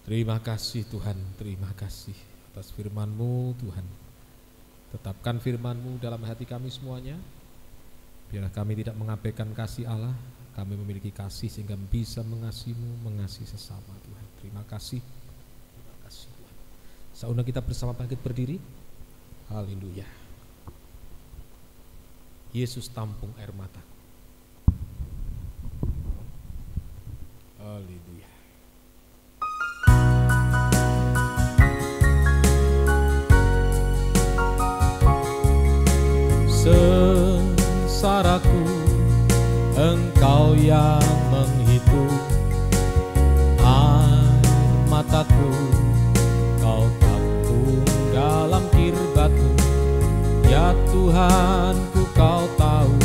Terima kasih Tuhan, terima kasih atas firman-Mu Tuhan. Tetapkan firman-Mu dalam hati kami semuanya. Biarlah kami tidak mengabaikan kasih Allah. Kami memiliki kasih sehingga bisa mengasihi-Mu, mengasihi sesama Tuhan. Terima kasih Tuhan. Saudara kita bersama bangkit berdiri. Haleluya. Yesus tampung air mata. Haleluya. Sengsaraku Engkau yang menghitung, air mataku Kau tampung dalam kirbat-Mu. Ya Tuhanku, Kau tahu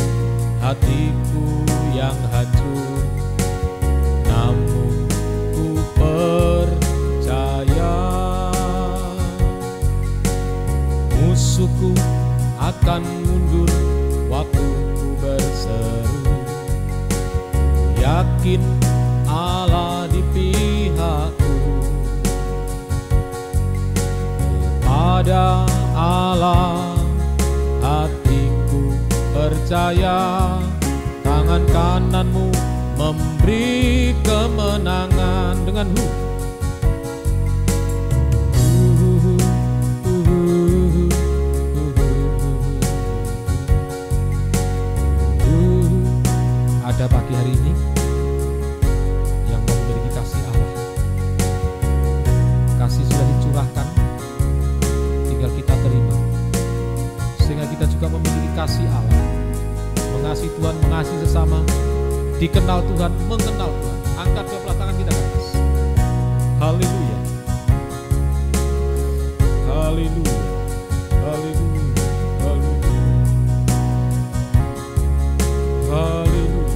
hatiku yang hancur, namun ku percaya musuhku akan mundur waktu ku berseru. Yakin Allah di pihakku, pada Allah hatiku percaya. Tangan kanan-Mu memberi kemenangan dengan ada pagi hari ini yang memiliki kasih Allah. Kasih sudah dicurahkan, tinggal kita terima. Sehingga kita juga memiliki kasih Allah, mengasihi Tuhan, mengasihi sesama, dikenal Tuhan, mengenal Tuhan. Angkat dua belah tangan kita ke atas. Haleluya. Haleluya. Haleluya. Haleluya. Haleluya.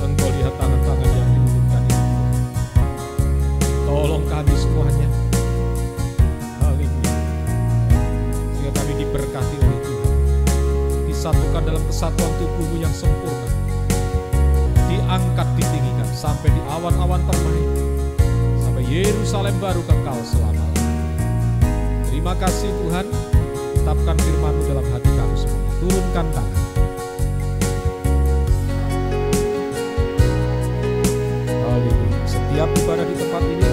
Engkau lihat tangan-tangan yang diulurkan ini. Tolong kami semuanya. Haleluya. Sehingga kami diberkati oleh Tuhan, disatukan dalam kesatuan tubuh-Mu yang sempurna, diangkat, ditinggikan sampai di awan-awan permai, sampai Yerusalem baru kekal selama-lamanya. Terima kasih Tuhan. Tetapkan firman-Mu dalam hati kami semua. Turunkan tangan. Haleluya. Setiap ibadah di tempat ini,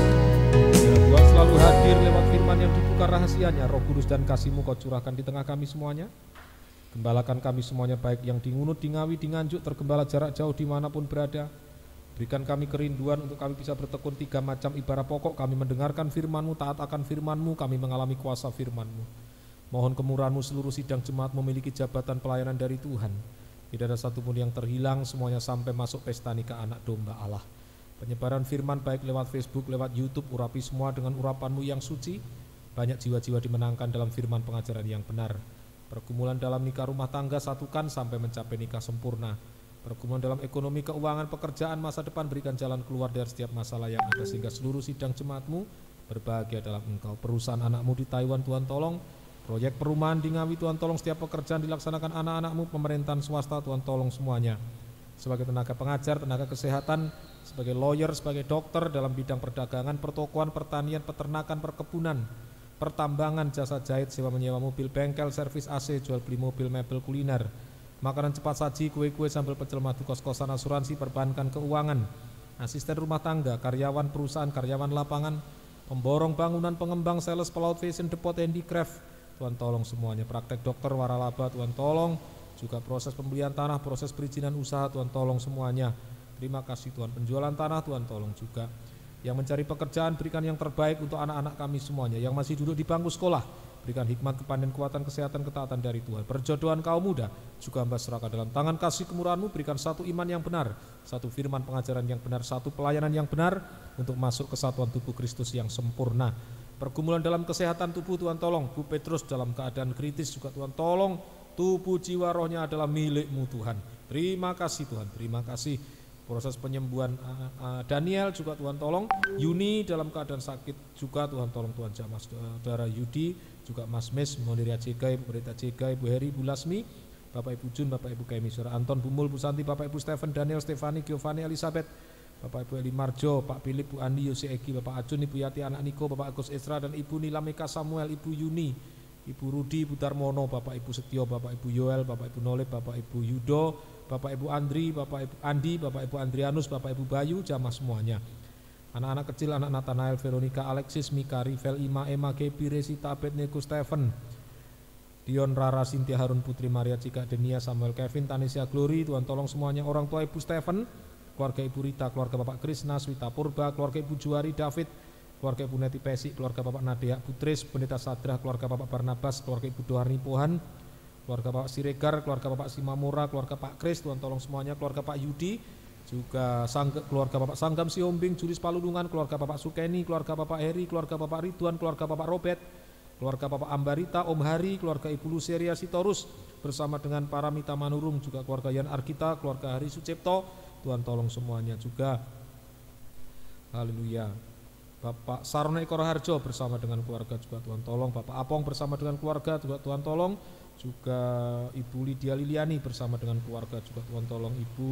biar Tuhan selalu hadir lewat firman yang dibuka rahasianya. Roh Kudus dan kasih-Mu Kau curahkan di tengah kami semuanya. Gembalakan kami semuanya, baik yang di Ngunut, di Ngawi, di Nganjuk, tergembala jarak jauh dimanapun berada. Berikan kami kerinduan untuk kami bisa bertekun 3 macam ibadah pokok. Kami mendengarkan firman-Mu, taat akan firman-Mu, kami mengalami kuasa firman-Mu. Mohon kemurahan-Mu, seluruh sidang jemaat memiliki jabatan pelayanan dari Tuhan. Tidak ada satupun yang terhilang, semuanya sampai masuk pesta nikah anak domba Allah. Penyebaran firman baik lewat Facebook, lewat YouTube, urapi semua dengan urapan-Mu yang suci. Banyak jiwa-jiwa dimenangkan dalam firman pengajaran yang benar. Pergumulan dalam nikah rumah tangga satukan sampai mencapai nikah sempurna. Pergumulan dalam ekonomi, keuangan, pekerjaan, masa depan, berikan jalan keluar dari setiap masalah yang ada, sehingga seluruh sidang jemaat-Mu berbahagia dalam Engkau. Perusahaan anak-Mu di Taiwan, Tuhan tolong Proyek perumahan di Ngawi, Tuhan tolong setiap pekerjaan dilaksanakan anak-anak-Mu, pemerintahan swasta, Tuhan tolong semuanya. Sebagai tenaga pengajar, tenaga kesehatan, sebagai lawyer, sebagai dokter dalam bidang perdagangan, pertokoan, pertanian, peternakan, perkebunan, pertambangan, jasa jahit, sewa menyewa mobil, bengkel, servis AC, jual beli mobil, mebel, kuliner, makanan cepat saji, kue-kue, sambal pecel, madu, kos-kosan, asuransi, perbankan, keuangan, asisten rumah tangga, karyawan perusahaan, karyawan lapangan, pemborong bangunan, pengembang, sales, pelaut, fashion, depot, handicraft, Tuhan tolong semuanya. Praktek dokter, waralaba, Tuhan tolong. Juga proses pembelian tanah, proses perizinan usaha, Tuhan tolong semuanya. Terima kasih Tuhan. Penjualan tanah, Tuhan tolong juga. Yang mencari pekerjaan, berikan yang terbaik untuk anak-anak kami semuanya. Yang masih duduk di bangku sekolah, berikan hikmat, kepandaian, kekuatan, kesehatan, ketaatan dari Tuhan. Perjodohan kaum muda, juga hamba serahkan dalam tangan kasih kemurahan-Mu. Berikan satu iman yang benar, satu firman pengajaran yang benar, satu pelayanan yang benar untuk masuk kesatuan tubuh Kristus yang sempurna. Pergumulan dalam kesehatan tubuh, Tuhan tolong. Bu Petrus dalam keadaan kritis juga Tuhan tolong. Tubuh, jiwa, rohnya adalah milik-Mu Tuhan. Terima kasih Tuhan, terima kasih. Proses penyembuhan Daniel juga Tuhan tolong. Yuni dalam keadaan sakit juga Tuhan tolong. Tuhan jamah saudara Yudi, juga Mas Mes, Monir Jega, Ibu Berita Jega, Ibu Heri, Bu Lasmi, Bapak Ibu Jun, Bapak Ibu Kemi, Saudara Anton, Bu Mul, Bu Santi, Bapak Ibu Stephen, Daniel, Stefani, Giovanni, Elizabeth, Bapak Ibu Eli Marjo, Pak Philip, Bu Andi, Yose Egi, Bapak Ajun, Ibu Yati, Anak Niko, Bapak Agus Esra dan Ibu Nilameka Samuel, Ibu Yuni, Ibu Rudi, Ibu Darmono, Bapak Ibu Setio, Bapak Ibu Yoel, Bapak Ibu Nolip, Bapak Ibu Yudo, Bapak Ibu Andri, Bapak Ibu Andi, Bapak Ibu Andrianus, Bapak Ibu Bayu, jamaah semuanya. Anak-anak kecil, anak Nathanael, Veronica, Alexis, Mika, Rivel, Ima, Emma, Kepi, Resita, Abednego, Stephen, Dion, Rara, Cynthia, Harun, Putri, Maria, Cika, Denia, Samuel, Kevin, Tanesia, Glory, Tuhan tolong semuanya. Orang tua Ibu Stephen, keluarga Ibu Rita, keluarga Bapak Krisna, Swita Purba, keluarga Ibu Juari, David, keluarga Ibu Neti Pesi, keluarga Bapak Nadia Putris, Pendeta Sadrah, keluarga Bapak Barnabas, keluarga Ibu Doharni Pohan, keluarga Bapak Siregar, keluarga Bapak Simamura, keluarga Pak Kris, Tuhan tolong semuanya. Keluarga Pak Yudi, juga keluarga Bapak Sanggam Siombing, Julis Palulungan, keluarga Bapak Sukeni, keluarga Bapak Heri, keluarga Bapak Ridwan, keluarga Bapak Robert, keluarga Bapak Ambarita, Om Hari, keluarga Ibu Luceria Sitorus, bersama dengan para Mita Manurung, juga keluarga Yan Argita, keluarga Hari Sucipto, Tuhan tolong semuanya juga. Haleluya. Bapak Sarona Eko Harjo bersama dengan keluarga juga Tuhan tolong. Bapak Apong bersama dengan keluarga juga Tuhan tolong. Juga Ibu Lydia Liliani bersama dengan keluarga juga Tuhan tolong. Ibu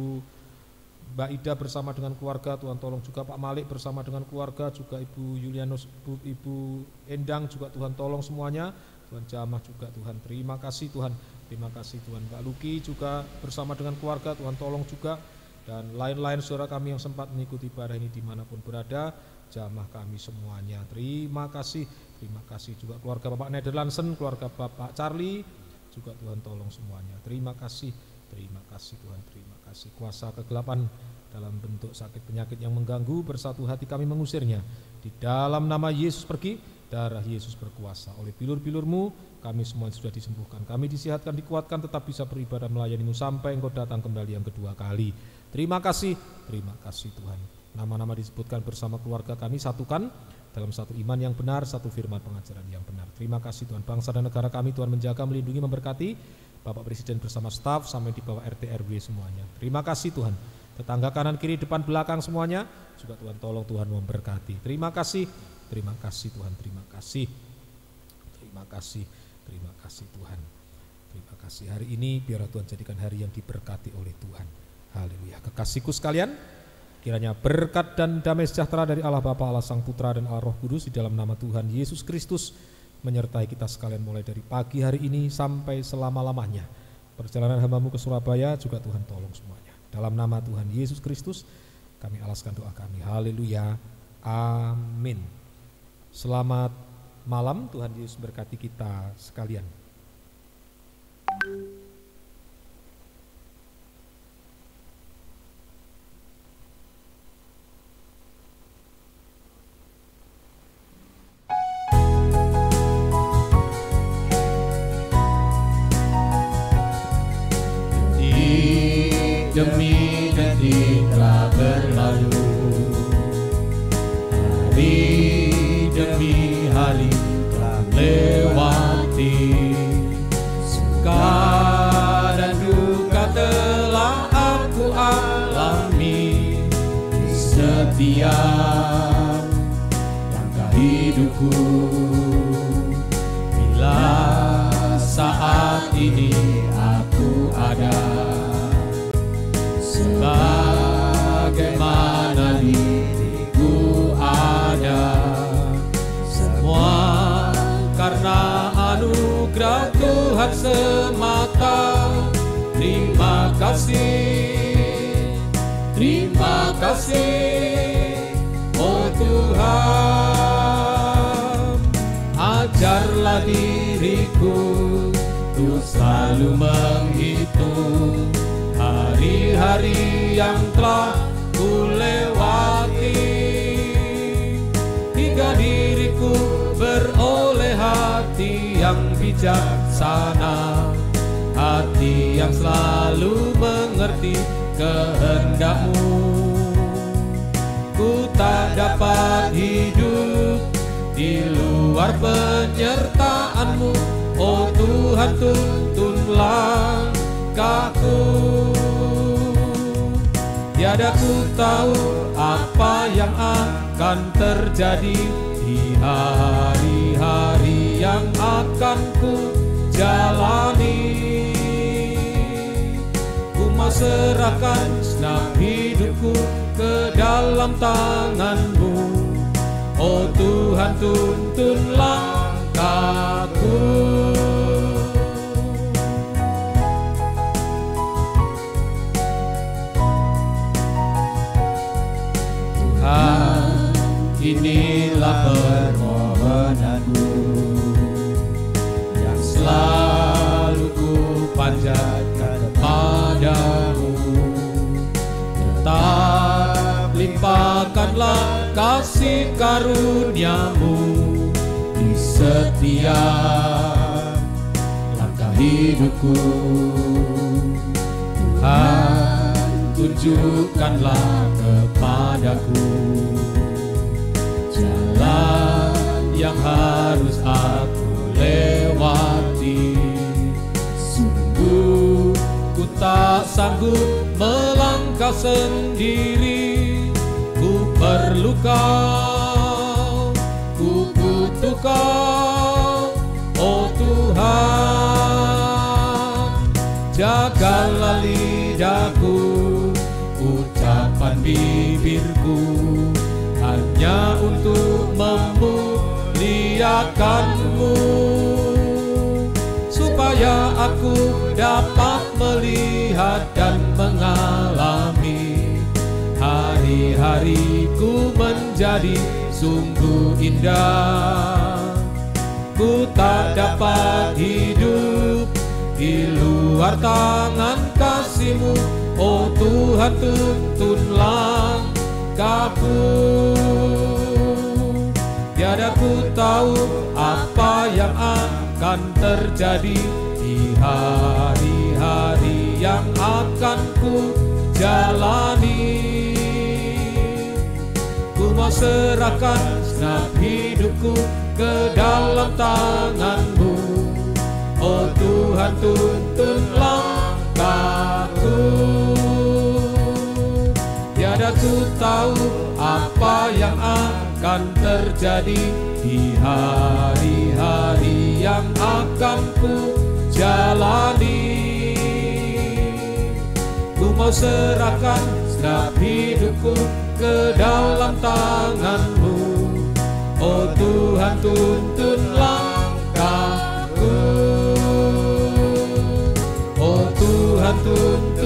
Mbak Ida bersama dengan keluarga Tuhan tolong. Juga Pak Malik bersama dengan keluarga. Juga Ibu Yulianus, Ibu Endang juga Tuhan tolong semuanya. Tuhan jamah juga Tuhan. Terima kasih Tuhan. Terima kasih Tuhan. Mbak Luki juga bersama dengan keluarga Tuhan tolong juga. Dan lain-lain saudara kami yang sempat mengikuti ibadah ini dimanapun berada, jamah kami semuanya. Terima kasih juga keluarga Bapak Nederlandsen, keluarga Bapak Charlie, juga Tuhan tolong semuanya. Terima kasih Tuhan, terima kasih. Kuasa kegelapan dalam bentuk sakit penyakit yang mengganggu, bersatu hati kami mengusirnya. Di dalam nama Yesus pergi, darah Yesus berkuasa. Oleh bilur-bilur-Mu kami semua sudah disembuhkan, kami disihatkan, dikuatkan, tetap bisa beribadah melayani-Mu sampai Engkau datang kembali yang kedua kali. Terima kasih Tuhan. Nama-nama disebutkan bersama keluarga kami satukan dalam satu iman yang benar, satu firman pengajaran yang benar. Terima kasih Tuhan. Bangsa dan negara kami Tuhan menjaga, melindungi, memberkati. Bapak Presiden bersama staf sampai di bawah RT RW semuanya. Terima kasih Tuhan. Tetangga kanan kiri depan belakang semuanya juga Tuhan tolong, Tuhan memberkati. Terima kasih Tuhan. Terima kasih Tuhan. Terima kasih. Hari ini biarlah Tuhan jadikan hari yang diberkati oleh Tuhan. Haleluya. Kekasihku sekalian, kiranya berkat dan damai sejahtera dari Allah Bapa, Allah Sang Putra dan Allah Roh Kudus di dalam nama Tuhan Yesus Kristus menyertai kita sekalian mulai dari pagi hari ini sampai selama-lamanya. Perjalanan hamba-Mu ke Surabaya juga Tuhan tolong semuanya. Dalam nama Tuhan Yesus Kristus kami alaskan doa kami. Haleluya. Amin. Selamat malam, Tuhan Yesus berkati kita sekalian. Demi detik telah berlalu, hari demi hari telah lewati, suka dan duka telah aku alami. Setiap langkah hidupku, bila saat ini aku ada. Sebagaimana diriku ada, semua karena anugerah Tuhan semata. Terima kasih, oh Tuhan. Ajarlah diriku untuk selalu menghitung hari-hari yang telah ku lewati, hingga diriku beroleh hati yang bijaksana, hati yang selalu mengerti kehendak-Mu. Ku tak dapat hidup di luar penyertaan-Mu, oh Tuhan, tuntun langkahku. Tiada ku tahu apa yang akan terjadi di hari-hari yang akan ku jalani. Ku mau serahkan segenap hidupku ke dalam tangan-Mu, oh Tuhan, tuntun langkahku. Tuhan, inilah permohonanku yang selalu ku panjatkan kepadamu. Tetap limpahkanlah kasih karunia-Mu di setiap langkah hidupku. Tuhan, tunjukkanlah kepadaku jalan yang harus aku lewati. Sungguh ku tak sanggup melangkah sendiri. Ku perlu Kau, ku butuh Kau, oh Tuhan. Jagalah lidahku, ucapan bibirku, hanya untuk memuliakan-Mu, supaya aku dapat melihat dan mengalami hari-hariku menjadi sungguh indah. Ku tak dapat hidup di luar tangan kasih-Mu, oh Tuhan, tuntun langkahku. Tiada ku tahu apa yang akan terjadi di hari-hari yang akan ku jalani. Ku mau serahkan segenap hidupku ke dalam tangan-Mu, oh Tuhan, tuntun langkahku. Tiada ku tahu apa yang akan terjadi di hari-hari yang akan ku jalani. Ku mau serahkan segenap hidupku ke dalam tangan-Mu, oh Tuhan, tuntun langkahku. Oh Tuhan, tuntun